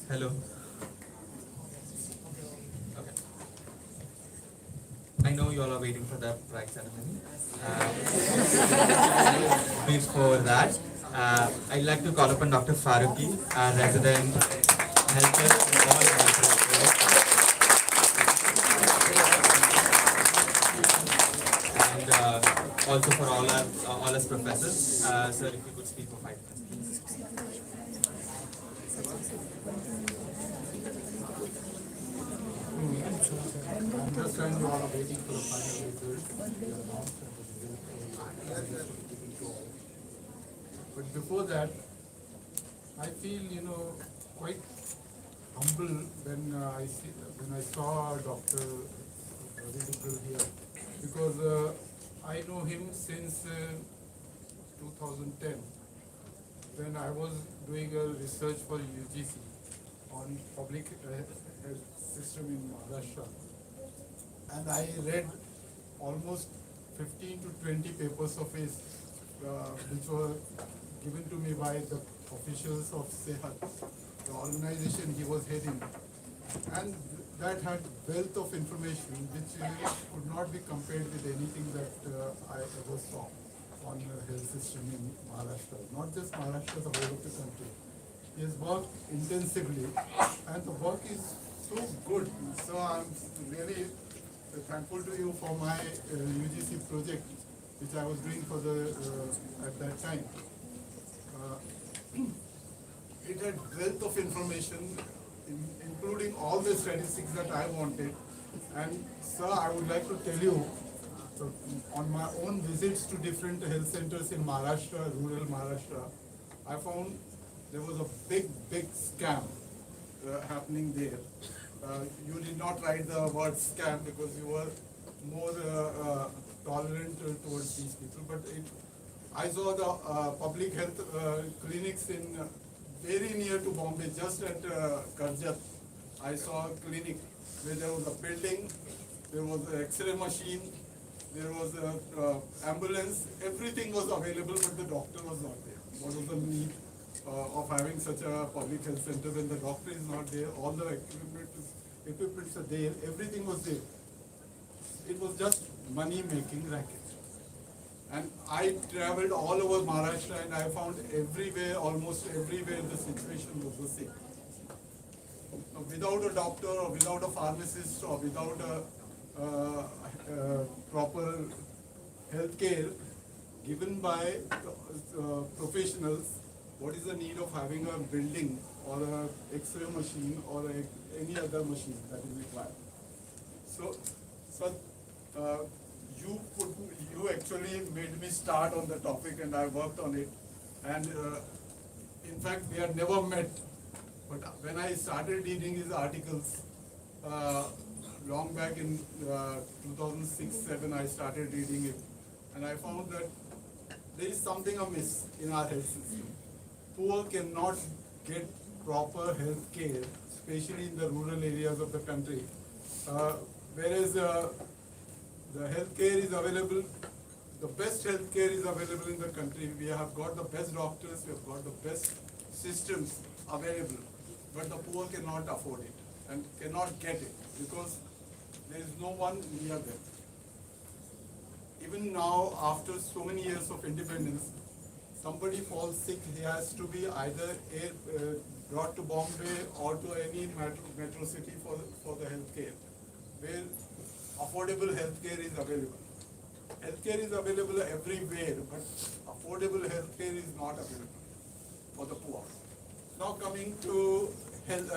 Hello. Okay. I know you all are waiting for the prize ceremony. Before that, I'd like to call upon Dr. Faruqi, our resident helper in all and also for all us professors. Sir, if you could speak for 5 minutes, please. I understand you all are waiting for the final result. We are announced and the result will But before that, I feel, quite humble when I saw Dr. Ravi Dugal here, because I know him since 2010, when I was doing a research for UGC on public health system in Maharashtra, and I read almost 15 to 20 papers of his, which were given to me by the officials of Sehat, the organization he was heading, and that had wealth of information which could not be compared with anything that I ever saw on the health system in Maharashtra, not just Maharashtra, the whole of the country. He has worked intensively and the work is so good. So I'm really thankful to you for my UGC project which I was doing for the at that time. It had wealth of information, including all the statistics that I wanted. And sir, I would like to tell you, so on my own visits to different health centers in Maharashtra, rural Maharashtra, I found there was a big scam happening there. You did not write the word scam because you were more tolerant towards these people. But I saw the public health clinics in very near to Bombay, just at Karjat. I saw a clinic where there was a building, there was an X-ray machine, there was an ambulance, everything was available, but the doctor was not there. What was the need of having such a public health center when the doctor is not there, all the equipments are there, everything was there. It was just money-making racket. And I traveled all over Maharashtra and I found everywhere, almost everywhere, the situation was the same. Without a doctor or without a pharmacist or without a proper health care given by professionals, what is the need of having a building or a X-ray machine or any other machine that is required? So you actually made me start on the topic and I worked on it. And in fact, we had never met. But when I started reading his articles, long back in 2006-07, I started reading it. And I found that there is something amiss in our health system. Poor cannot get proper health care, especially in the rural areas of the country. Whereas the health care is available, the best health care is available in the country. We have got the best doctors, we have got the best systems available, but the poor cannot afford it and cannot get it because there is no one near them. Even now, after so many years of independence, somebody falls sick, he has to be either brought to Bombay or to any metro city for the health care, where affordable healthcare is available. Healthcare is available everywhere, but affordable healthcare is not available for the poor. Now coming to health,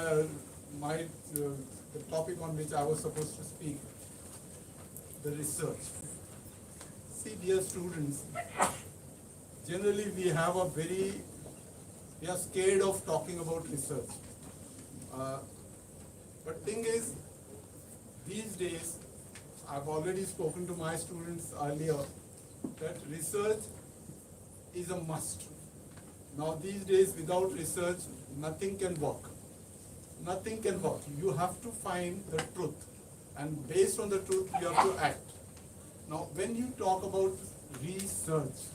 the topic on which I was supposed to speak, the research. See, dear students, generally we are scared of talking about research. But thing is, these days, I've already spoken to my students earlier that research is a must. Now these days without research, nothing can work. Nothing can work. You have to find the truth and based on the truth you have to act. Now when you talk about research,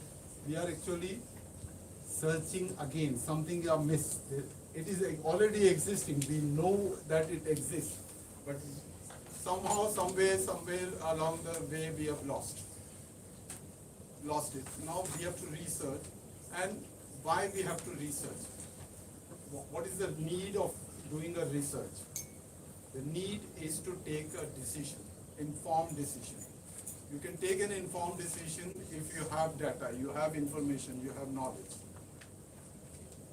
we are actually searching again, something you missed. It is already existing, we know that it exists, but somehow, somewhere along the way we have lost it. Now we have to research. And why we have to research? What is the need of doing a research? The need is to take a decision, informed decision. You can take an informed decision if you have data, you have information, you have knowledge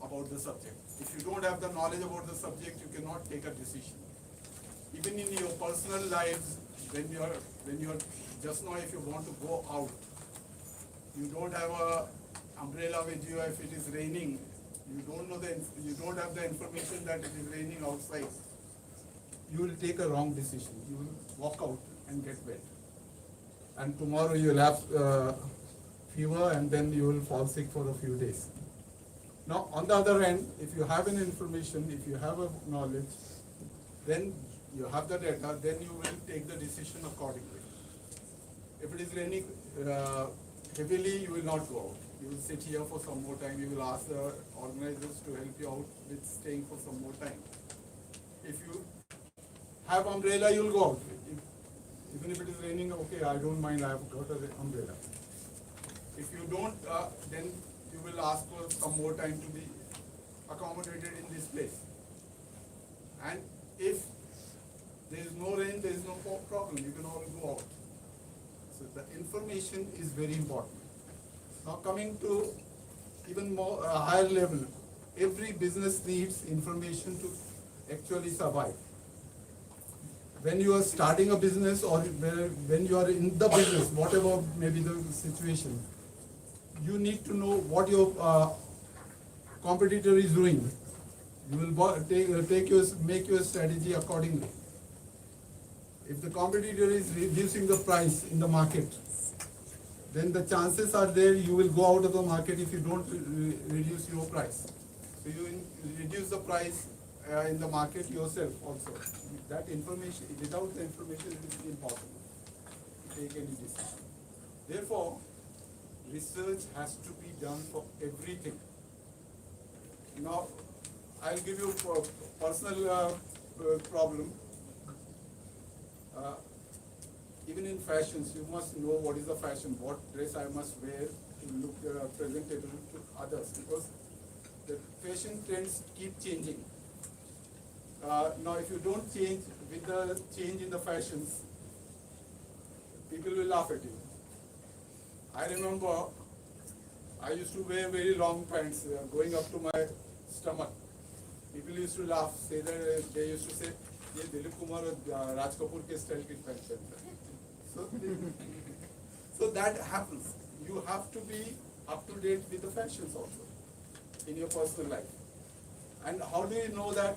about the subject. If you don't have the knowledge about the subject, you cannot take a decision. Even in your personal lives, when you're just now, if you want to go out, you don't have a umbrella with you. If it is raining, you don't have the information that it is raining outside. You will take a wrong decision. You will walk out and get wet, and tomorrow you will have fever, and then you will fall sick for a few days. Now, on the other hand, if you have an information, if you have a knowledge, then you have the data, then you will take the decision accordingly. If it is raining heavily, you will not go out. You will sit here for some more time. You will ask the organizers to help you out with staying for some more time. If you have umbrella, you will go out. Even if it is raining, okay, I don't mind, I have got an umbrella. If you don't, then you will ask for some more time to be accommodated in this place. And if there is no rain, there is no problem, you can all go out. So the information is very important. Now coming to even more higher level, every business needs information to actually survive. When you are starting a business or when you are in the business, whatever may be the situation, you need to know what your competitor is doing. You will make your strategy accordingly. If the competitor is reducing the price in the market, then the chances are there you will go out of the market if you don't reduce your price. So you reduce the price in the market yourself also. That information, without the information, it is impossible to take any decision. Therefore, research has to be done for everything. Now, I'll give you a personal problem. Even in fashions, you must know what is the fashion, what dress I must wear to look presentable to others, because the fashion trends keep changing. Now, if you don't change with the change in the fashions, people will laugh at you. I remember I used to wear very long pants going up to my stomach. People used to laugh, say that they used to say, "ये दिलीप कुमार और राज कपूर के style की pant पहनता है." So that happens. You have to be up to date with the fashions also in your personal life. And how do you know that?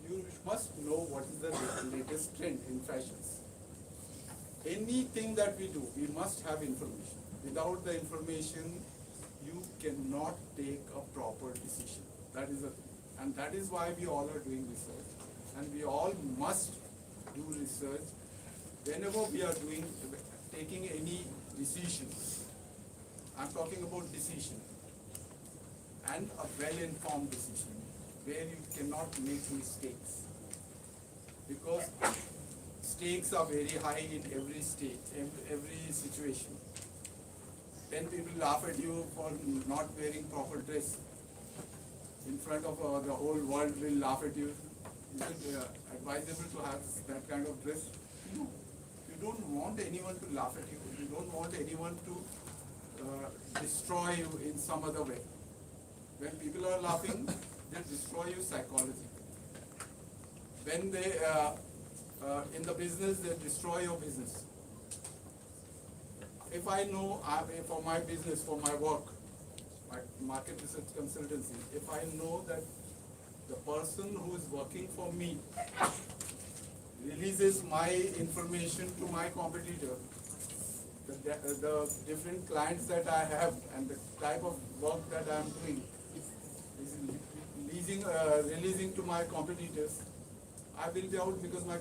You must know what is the latest trend in fashions. Anything that we do, we must have information. Without the information, you cannot take a proper decision. That is the thing. And that is why we all are doing research. And we all must do research whenever we are taking any decision. I'm talking about decision. And a well-informed decision, where you cannot make mistakes. Because stakes are very high in every state, every situation. Then people laugh at you for not wearing proper dress. In front of the whole world will laugh at you. Is it advisable to have that kind of dress? No. You don't want anyone to laugh at you. You don't want anyone to destroy you in some other way. When people are laughing, they destroy you psychologically. When they, in the business, they destroy your business. If I know, for my business, for my work, my market research consultancy, if I know that the person who is working for me releases my information to my competitor, the different clients that I have and the type of work that I am doing is releasing to my competitors, I will be out because my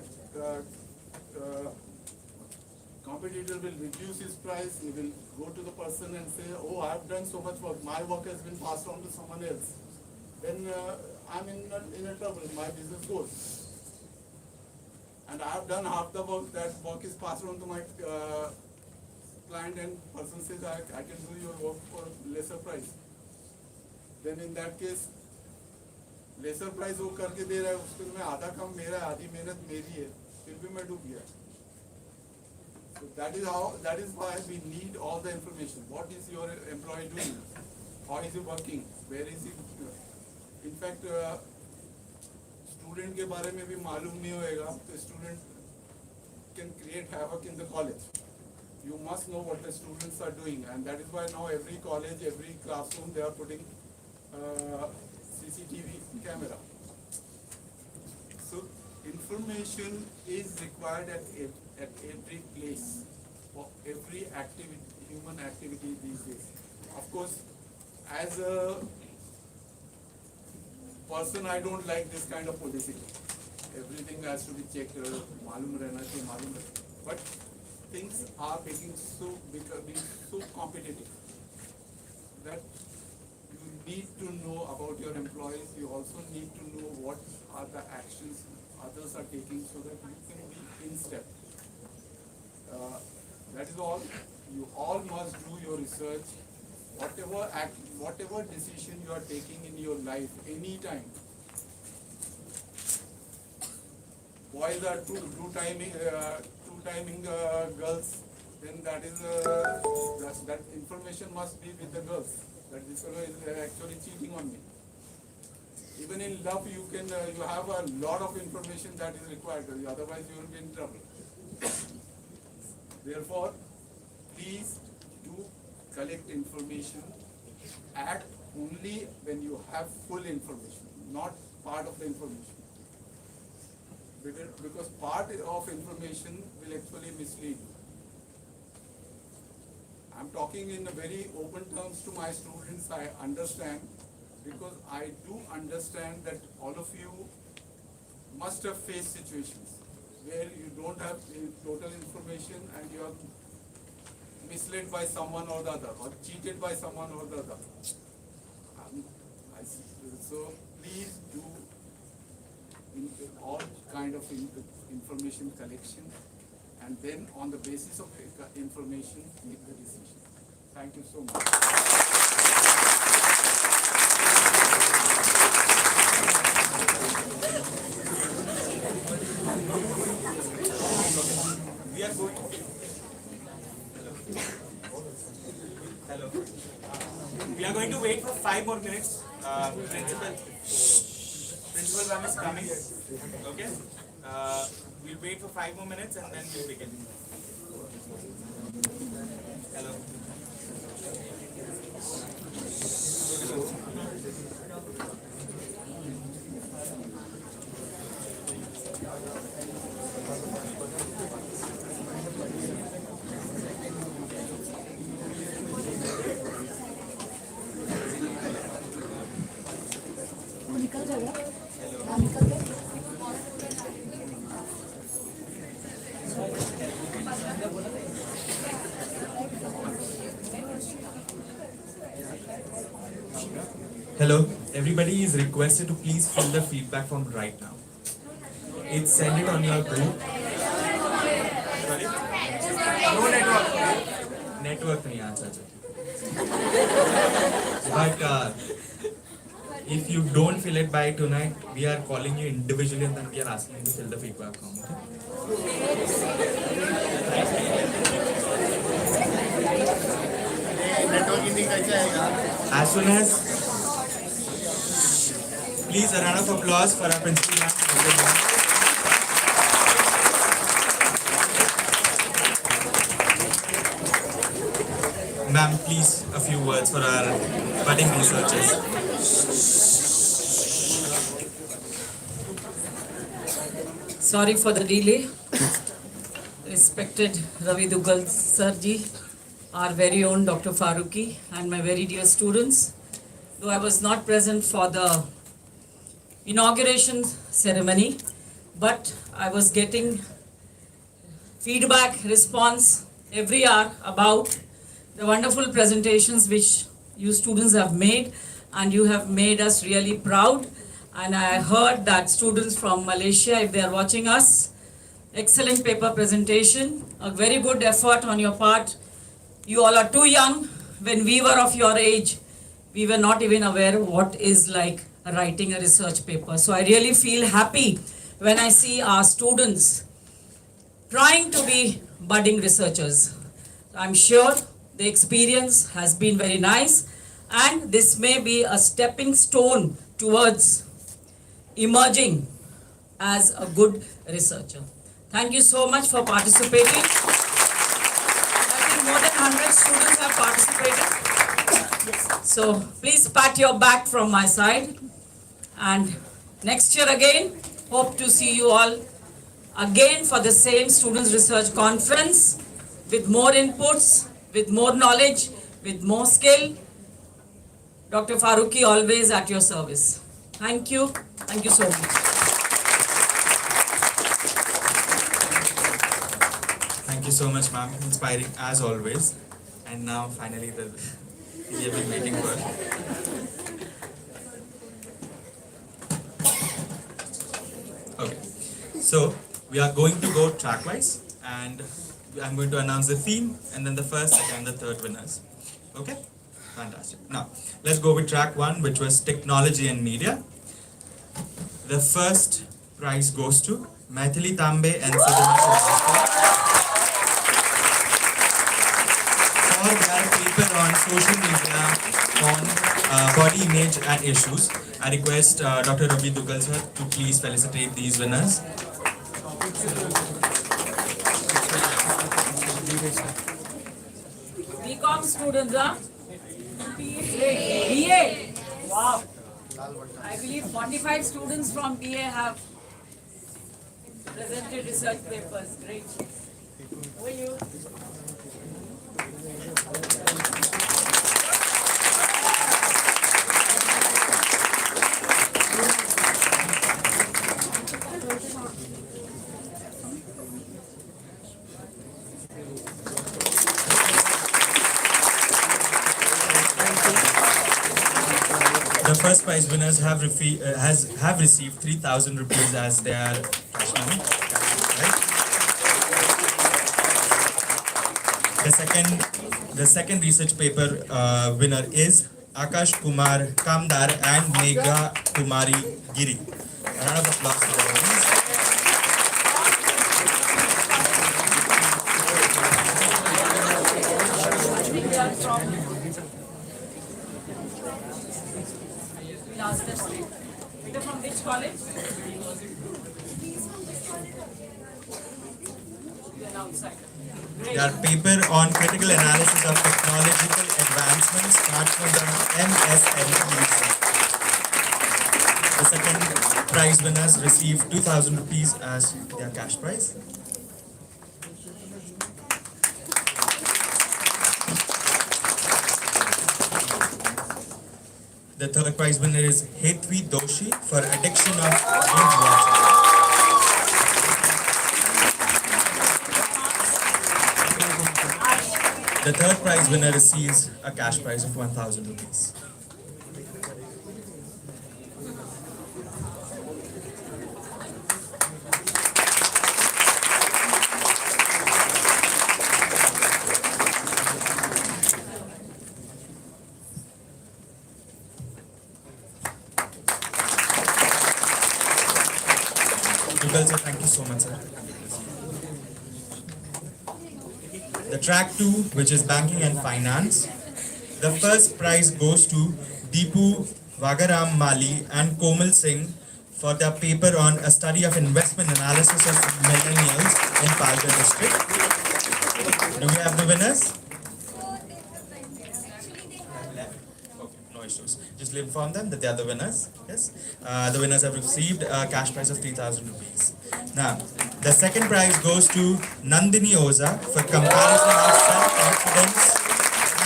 competitor will reduce his price. He will go to the person and say, "Oh, I have done so much work. My work has been passed on to someone else." Then I'm in a trouble. My business goes. And I have done half the work. That work is passed on to my client, and person says, I can do your work for lesser price. Then in that case, lesser price वो करके दे रहा है, उसके में आधा काम मेरा है, आधी मेहनत मेरी है, फिर भी मैं डूब गया. So that is why we need all the information. What is your employee doing? How is he working? Where is he? In fact, student के बारे में भी मालूम नहीं होएगा, तो student can create havoc in the college. You must know what the students are doing, and that is why now every college, every classroom, they are putting CCTV camera. So information is required at every place for every activity, human activity these days. Of course, as a person, I don't like this kind of publicity. Everything has to be checked. मालूम रहना चाहिए, मालूम रहना. But things are becoming so competitive that you need to know about your employees. You also need to know what are the actions others are taking so that you can be in step. That is all. you all must do your research. Whatever decision you are taking in your life, anytime. Boys are two timing girls, then that information must be with the girls. That this fellow is actually cheating on me. Even in love, you have a lot of information that is required. Otherwise, you will be in trouble. Therefore, please do collect information. Act only when you have full information, not part of the information. Because part of information will actually mislead you. I'm talking in a very open terms to my students. I understand, because I do understand that all of you must have faced situations where you don't have total information and you are misled by someone or the other, or cheated by someone or the other. So please do all kind of information collection, and then on the basis of information make the decision. Thank you so much. We are going. Hello. We are going to wait for 5 more minutes. Principal ma'am is coming. Okay. We'll wait for 5 more minutes and then we'll begin. Hello. वो निकल जाएगा हाँ निकल गए Hello. Everybody is requested to please fill the feedback form right now. It's send it on your group. Sorry? No network. Network nahi acha. But if you don't fill it by tonight, we are calling you individually and then we are asking you to fill the feedback form. As soon as, please a round of applause for our principal ma'am. Ma'am, please a few words for our budding researchers. Sorry for the delay. Respected Ravi Dugal Sarji, our very own Dr. Farooqi, and my very dear students. Though I was not present for the inauguration ceremony, but I was getting feedback, response every hour about the wonderful presentations which you students have made, and you have made us really proud. And I heard that students from Malaysia, if they are watching us, excellent paper presentation, a very good effort on your part. You all are too young. When we were of your age, we were not even aware what is like writing a research paper. So I really feel happy when I see our students trying to be budding researchers. I'm sure the experience has been very nice, and this may be a stepping stone towards emerging as a good researcher. Thank you so much for participating. I think more than 100 students have participated. So please pat your back from my side. And next year again, hope to see you all again for the same Students Research Conference with more inputs, with more knowledge, with more skill. Dr. Farooqi always at your service. Thank you. Thank you so much. Thank you so much, ma'am. Inspiring as always. And now, finally, we have been waiting for. Okay. So, we are going to go track-wise, and I'm going to announce the theme and then the first, second, and the third winners. Okay? Fantastic. Now, let's go with track 1, which was technology and media. The first prize goes to Maithili Tambe and Sadhana Srivastava for their paper on social media on body image and issues. I request Dr. Ravi Dugal sir to please felicitate these winners. BCom students, huh? BA. Wow. I believe 45 students from BA have presented research papers. Great. Who are you? The first prize winners have received 3,000 rupees as their cash money. Right? The second research paper winner is Akash Kumar Kamdar and Megha Kumari Giri. A round of applause for them, please. They are from last year. They're from which college? They're outside. Great. Their paper on critical analysis of technological advancements starts from the MSLE. The second prize winners receive 2,000 rupees as their cash prize. The third prize winner is Hetvi Doshi for addiction of binge watching. The third prize winner receives a cash prize of 1,000 rupees. Dugal sir, thank you so much, sir. The track 2, which is banking and finance. The first prize goes to Deepu Vagaram Mali and Komal Singh for their paper on a study of investment analysis of millennials in Palghar district. Do we have the winners? Okay, no issues. Just inform them that they are the winners. Yes. The winners have received a cash prize of 3,000 rupees. Now, the second prize goes to Nandini Oza for comparison of self-confidence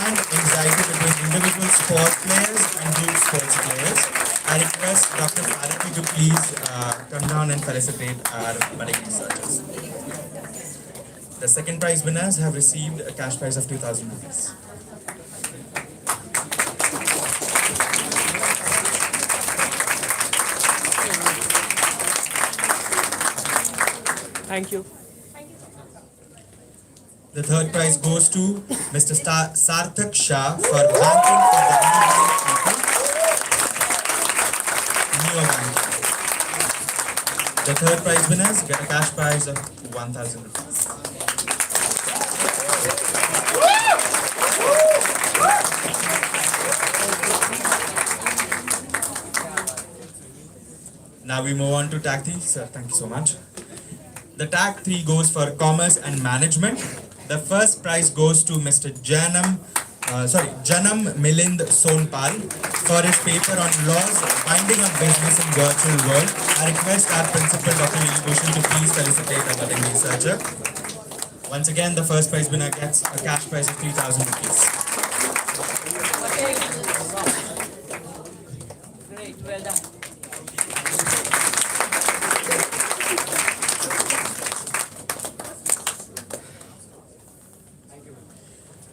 and anxiety between individual sport players and group sports players. I request Dr. Faruqi to please come down and felicitate our budding researchers. The second prize winners have received a cash prize of 2,000 rupees. Thank you. The third prize goes to Mr. Sarthak Shah for banking for the Neo Bank. The third prize winners get a cash prize of 1,000 rupees. Now we move on to tag 3. Sir, thank you so much. The tag 3 goes for commerce and management. The first prize goes to Mr. Janam Milind Sonpal for his paper on laws binding of business in virtual world. I request our principal, Dr. Lili Bhushan, to please felicitate our budding researcher. Once again, the first prize winner gets a cash prize of 3,000 rupees. Okay. Great, well done.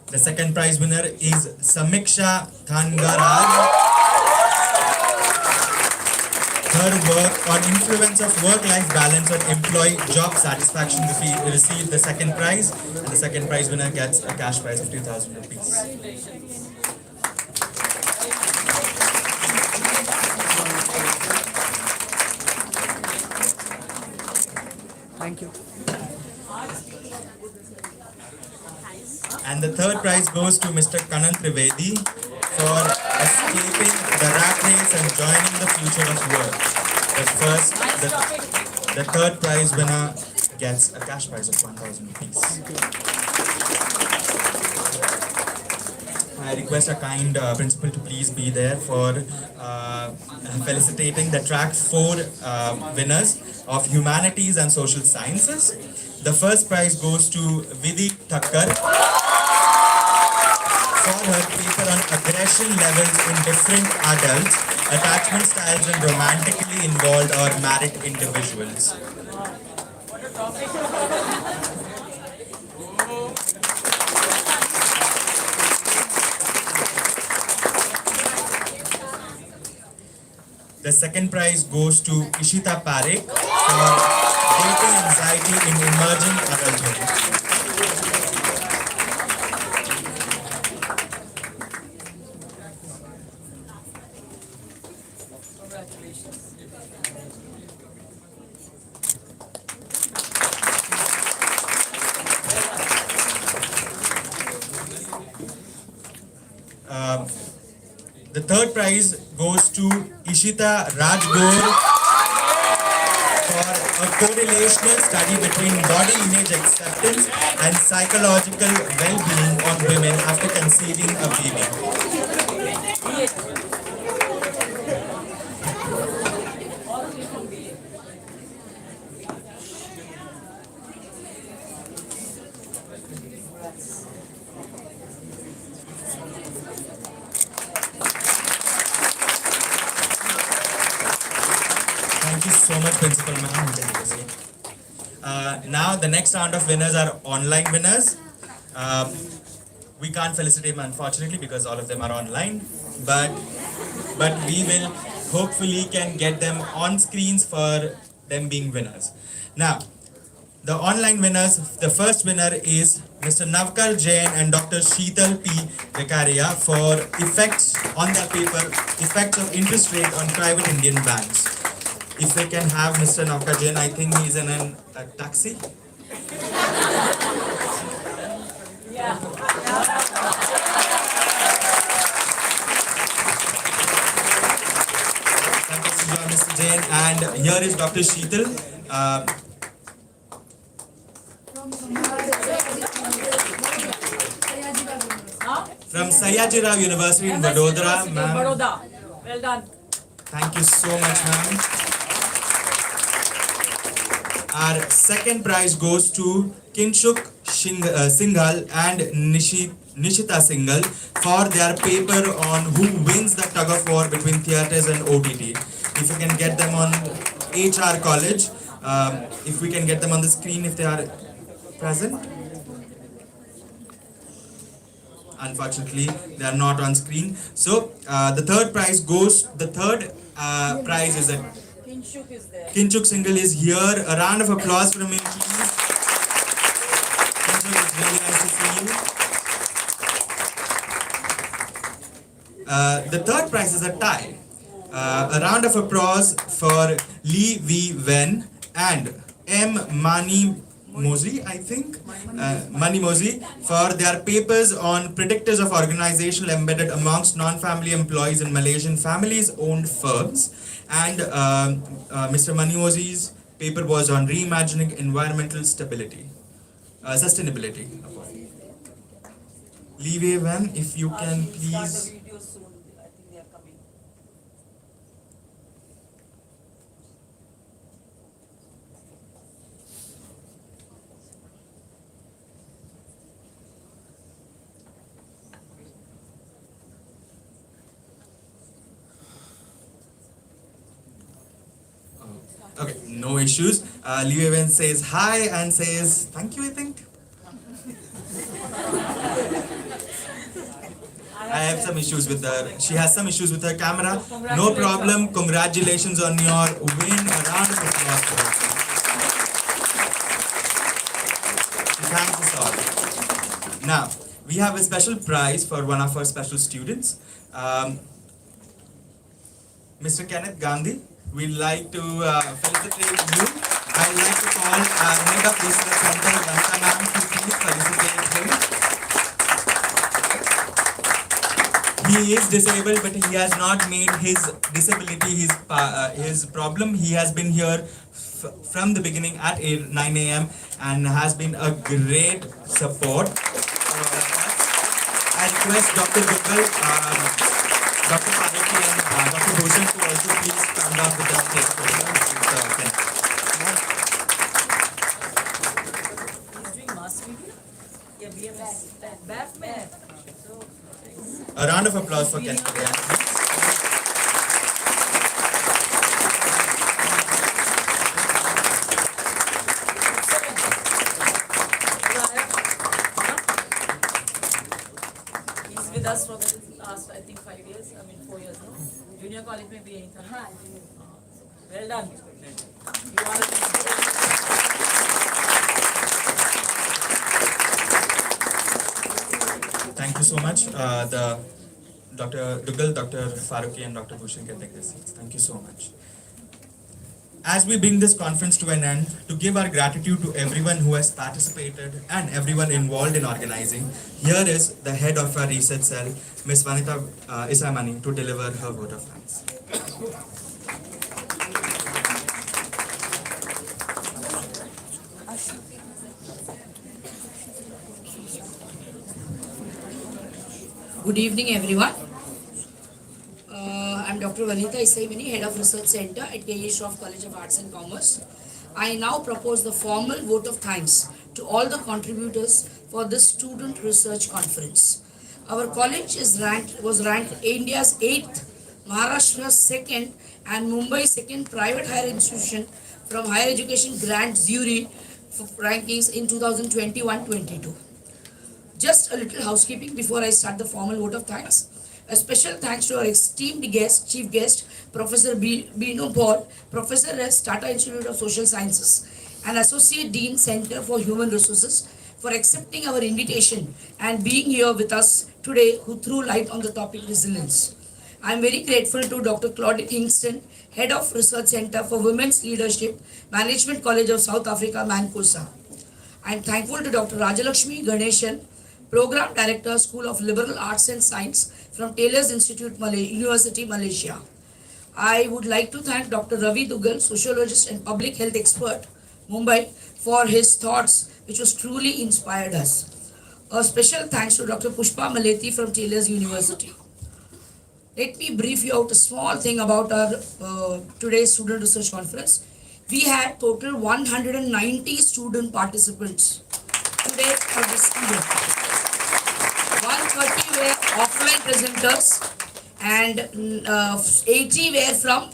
The second prize winner is Samiksha Thangaraj her work on influence of work-life balance on employee job satisfaction received the second prize, and the second prize winner gets a cash prize of 2,000 rupees. Thank you. And the third prize goes to Mr. Kanan Trivedi for escaping the rat race and joining the future of work. The third prize winner gets a cash prize of 1,000 rupees. I request a kind principal to please be there for felicitating the track 4 winners of Humanities and Social Sciences. The first prize goes to Vidhi Thakkar for her paper on aggression levels in different adults, attachment styles in romantically involved or married individuals. The second prize goes to Ishita Parekh for dating anxiety in emerging adulthood. The third prize goes to Ishita Rajgor for a correlational study between body image acceptance and psychological well-being on women after conceiving a baby. Thank you so much, Principal Ma'am. Now the next round of winners are online winners. We can't felicitate them unfortunately because all of them are online, but we will hopefully can get them on screens for them being winners. Now, the online winners, the first winner is Mr. Navkar Jain and Dr. Sheetal P. Vekaria for effects on their paper, effects of interest rate on private Indian banks. If we can have Mr. Navkar Jain, I think he's in a taxi. Thank you, Mr. Jain. And here is Dr. Sheetal. From Sayaji Rao University in Vadodara, ma'am. Well done. Thank you so much, ma'am. Our second prize goes to Kinshuk Singhal and Nishita Singhal for their paper on who wins the tug of war between theatres and OTT. If you can get them on HR College, if we can get them on the screen if they are present. Unfortunately, they are not on screen. So the third prize is a Kinshuk is there. Kinshuk Singhal is here. A round of applause from him, please. Kinshuk, it's really nice to see you. The third prize is a tie. A round of applause for Lee V. Wen and M. Mani Mosi, I think, Mani Mosi, for their papers on predictors of organizational embedded amongst non-family employees in Malaysian families-owned firms. And Mr. Mani Mosi's paper was on reimagining environmental sustainability. Lee Wei Wen, if you can please. Video soon. I think they are coming. Okay, no issues. Lee Wei Wen says hi and says thank you, I think. I have some issues with her. She has some issues with her camera. No problem. Congratulations on your win. A round of applause for her. Thanks us all. Now, we have a special prize for one of our special students. Mr. Kenneth Gandhi, we'd like to felicitate you. I'd like to call our head of research center, Vansa ma'am, to please felicitate him. He is disabled, but he has not made his disability his problem. He has been here from the beginning at 9 a.m. and has been a great support. I request Dr. Guptal, Dr. Faruqi and Dr. Bhushan to also please stand up with us. A round of applause for Ken. He's with us for the last, I think, 5 years. I mean, 4 years now. Junior college में भी यही था ना. Well done. You are Thank you so much. Dr. Dugal, Dr. Faruqi and Dr. Bhushan can take their seats. Thank you so much. As we bring this conference to an end, to give our gratitude to everyone who has participated and everyone involved in organizing, here is the head of our research cell, Ms. Vanita Isamani, to deliver her vote of thanks. Good evening, everyone. I'm Dr. Vanita Isamani, Head of Research Center at K.A. Shroff College of Arts and Commerce. I now propose the formal vote of thanks to all the contributors for this student research conference. Our college was ranked India's 8th, Maharashtra's 2nd, and Mumbai's 2nd private higher institution from Higher Education Grant Jury rankings in 2021-22. Just a little housekeeping before I start the formal vote of thanks. A special thanks to our esteemed guest, Chief Guest, Professor Bino Paul, Professor at Tata Institute of Social Sciences and Associate Dean, Center for Human Resources, for accepting our invitation and being here with us today, who threw light on the topic resilience. I am very grateful to Dr. Claudette Hingston, Head of Research Center for Women's Leadership, Management College of South Africa, Mancosa. I am thankful to Dr. Rajalakshmi Ganeshan, Program Director, School of Liberal Arts and Science from Taylor's Institute, University, Malaysia. I would like to thank Dr. Ravi Dugal, sociologist and public health expert, Mumbai, for his thoughts, which was truly inspired us. A special thanks to Dr. Pushpa Maleti from Taylor's University. Let me brief you out a small thing about our today's student research conference. We had total 190 student participants today for this event. 130 were offline presenters and 70 were from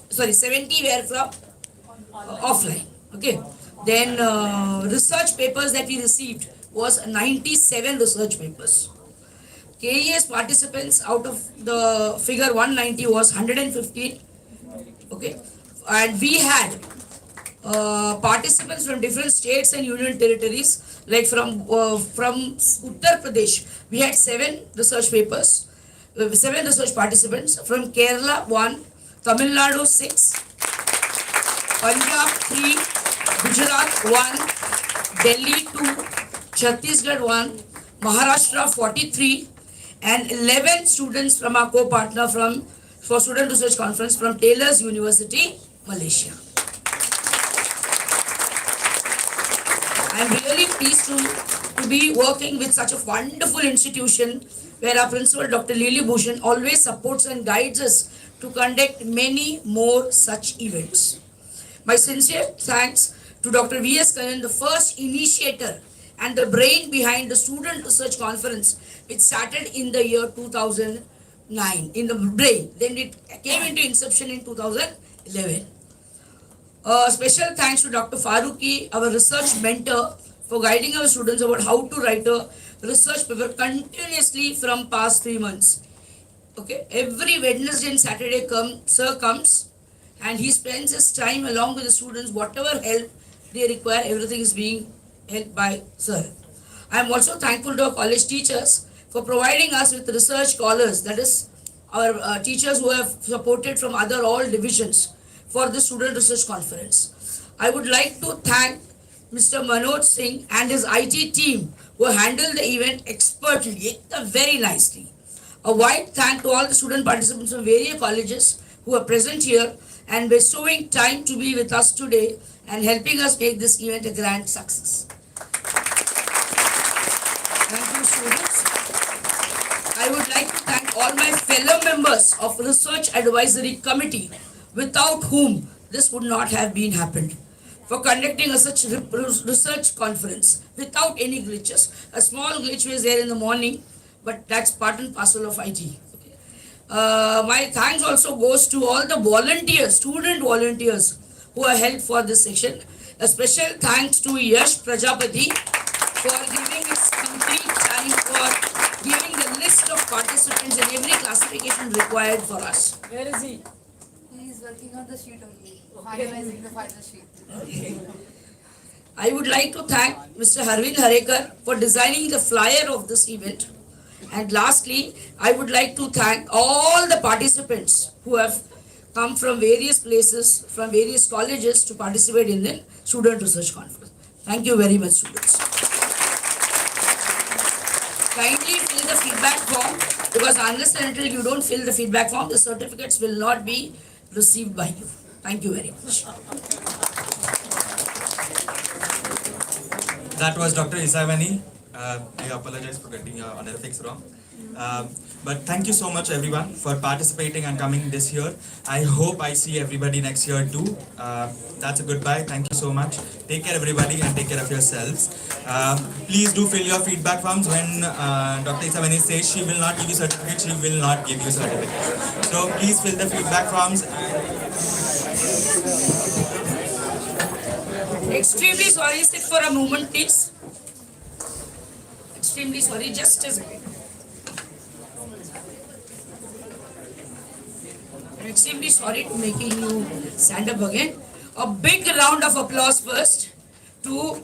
offline. Okay. Then research papers that we received was 97 research papers. KES participants out of the figure 190 was 115. Okay. And we had participants from different states and union territories, like from Uttar Pradesh, we had 7 research papers, 7 research participants. From Kerala, 1, Tamil Nadu, 6, Punjab, 3, Gujarat, 1, Delhi, 2, Chhattisgarh, 1, Maharashtra, 43, and 11 students from our co-partner for Student Research Conference from Taylor's University, Malaysia. I am really pleased to be working with such a wonderful institution where our principal, Dr. Lily Bhushan, always supports and guides us to conduct many more such events. My sincere thanks to Dr. V.S. Kannan, the first initiator and the brain behind the Student Research Conference, which started in the year 2009, in the brain. Then it came into inception in 2011. Special thanks to Dr. Faruqi, our research mentor, for guiding our students about how to write a research paper continuously from past 3 months. Okay, every Wednesday and Saturday sir comes and he spends his time along with the students. Whatever help they require, everything is being helped by sir. I am also thankful to our college teachers for providing us with research scholars, that is our teachers who have supported from other all divisions for the student research conference. I would like to thank Mr. Manoj Singh and his IT team who handled the event expertly, very nicely. A wide thank to all the student participants from various colleges who are present here and bestowing time to be with us today and helping us make this event a grand success. Thank you, students. I would like to thank all my fellow members of Research Advisory Committee, without whom this would not have been happened, for conducting a such research conference without any glitches. A small glitch was there in the morning, but that's part and parcel of IT. My thanks also goes to all the volunteers, student volunteers who are helped for this section. A special thanks to Yash Prajapati for giving his complete time for giving the list of participants and every classification required for us. Where is he? He is working on the sheet only, finalizing the final sheet. I would like to thank Mr. Harvind Harekar for designing the flyer of this event. And lastly, I would like to thank all the participants who have come from various places, from various colleges to participate in the Student Research Conference. Thank you very much, students. Kindly fill the feedback form, because unless and until you don't fill the feedback form, the certificates will not be received by you. Thank you very much. That was Dr. Isavani. I apologize for getting your other things wrong. But thank you so much everyone for participating and coming this year. I hope I see everybody next year too. That's a goodbye. Thank you so much. Take care everybody and take care of yourselves. Please do fill your feedback forms. When Dr. Isavani says she will not give you certificates, she will not give you certificates. So please fill the feedback forms. Extremely sorry, sit for a moment please. Extremely sorry, just a second. I'm extremely sorry to making you stand up again. A big round of applause first to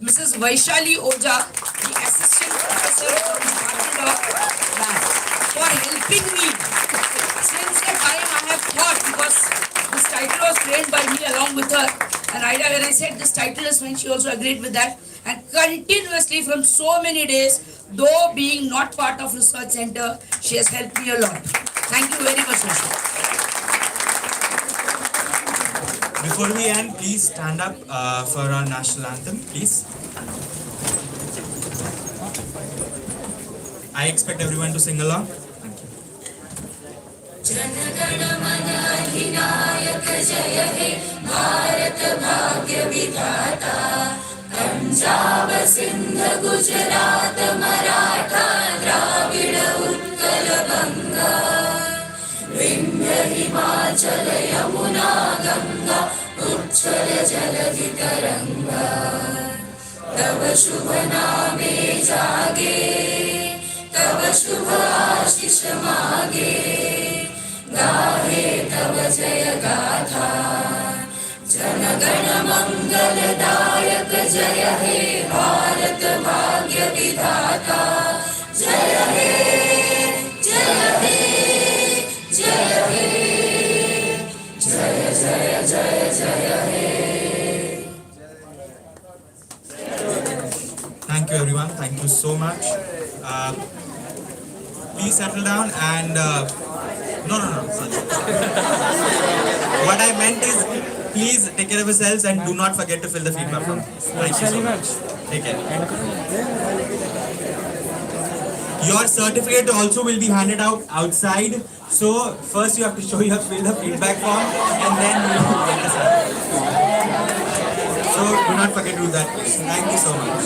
Mrs. Vaishali Oja, the Assistant Professor from the Department of Math, for helping me. Since the time I have thought, because this title was framed by me along with her, and Ida, when I said this title is when she also agreed with that, and continuously from so many days, though being not part of research center, she has helped me a lot. Thank you very much, Vaishali. Before we end, please stand up for our national anthem, please. I expect everyone to sing along. Punjab Sindh Gujarat Maratha Dravid Utkal Ganga Vindhya Himachal Yamuna Ganga उच्छल जलधि तरंगा तव शुभ नामे जागे तव शुभ आशीष मागे गाहे तव जय गाथा जनगण मंगलदायक जय हे भारत भाग्य विधाता जय हे जय हे जय हे जय जय जय जय हे. Thank you everyone. Thank you so much. Please settle down and no. Sorry. What I meant is, please take care of yourselves and do not forget to fill the feedback form. Thank you so much. Take care. Your certificate also will be handed out outside. So first you have to show you have filled the feedback form and then you will get the certificate. So do not forget to do that. Thank you so much.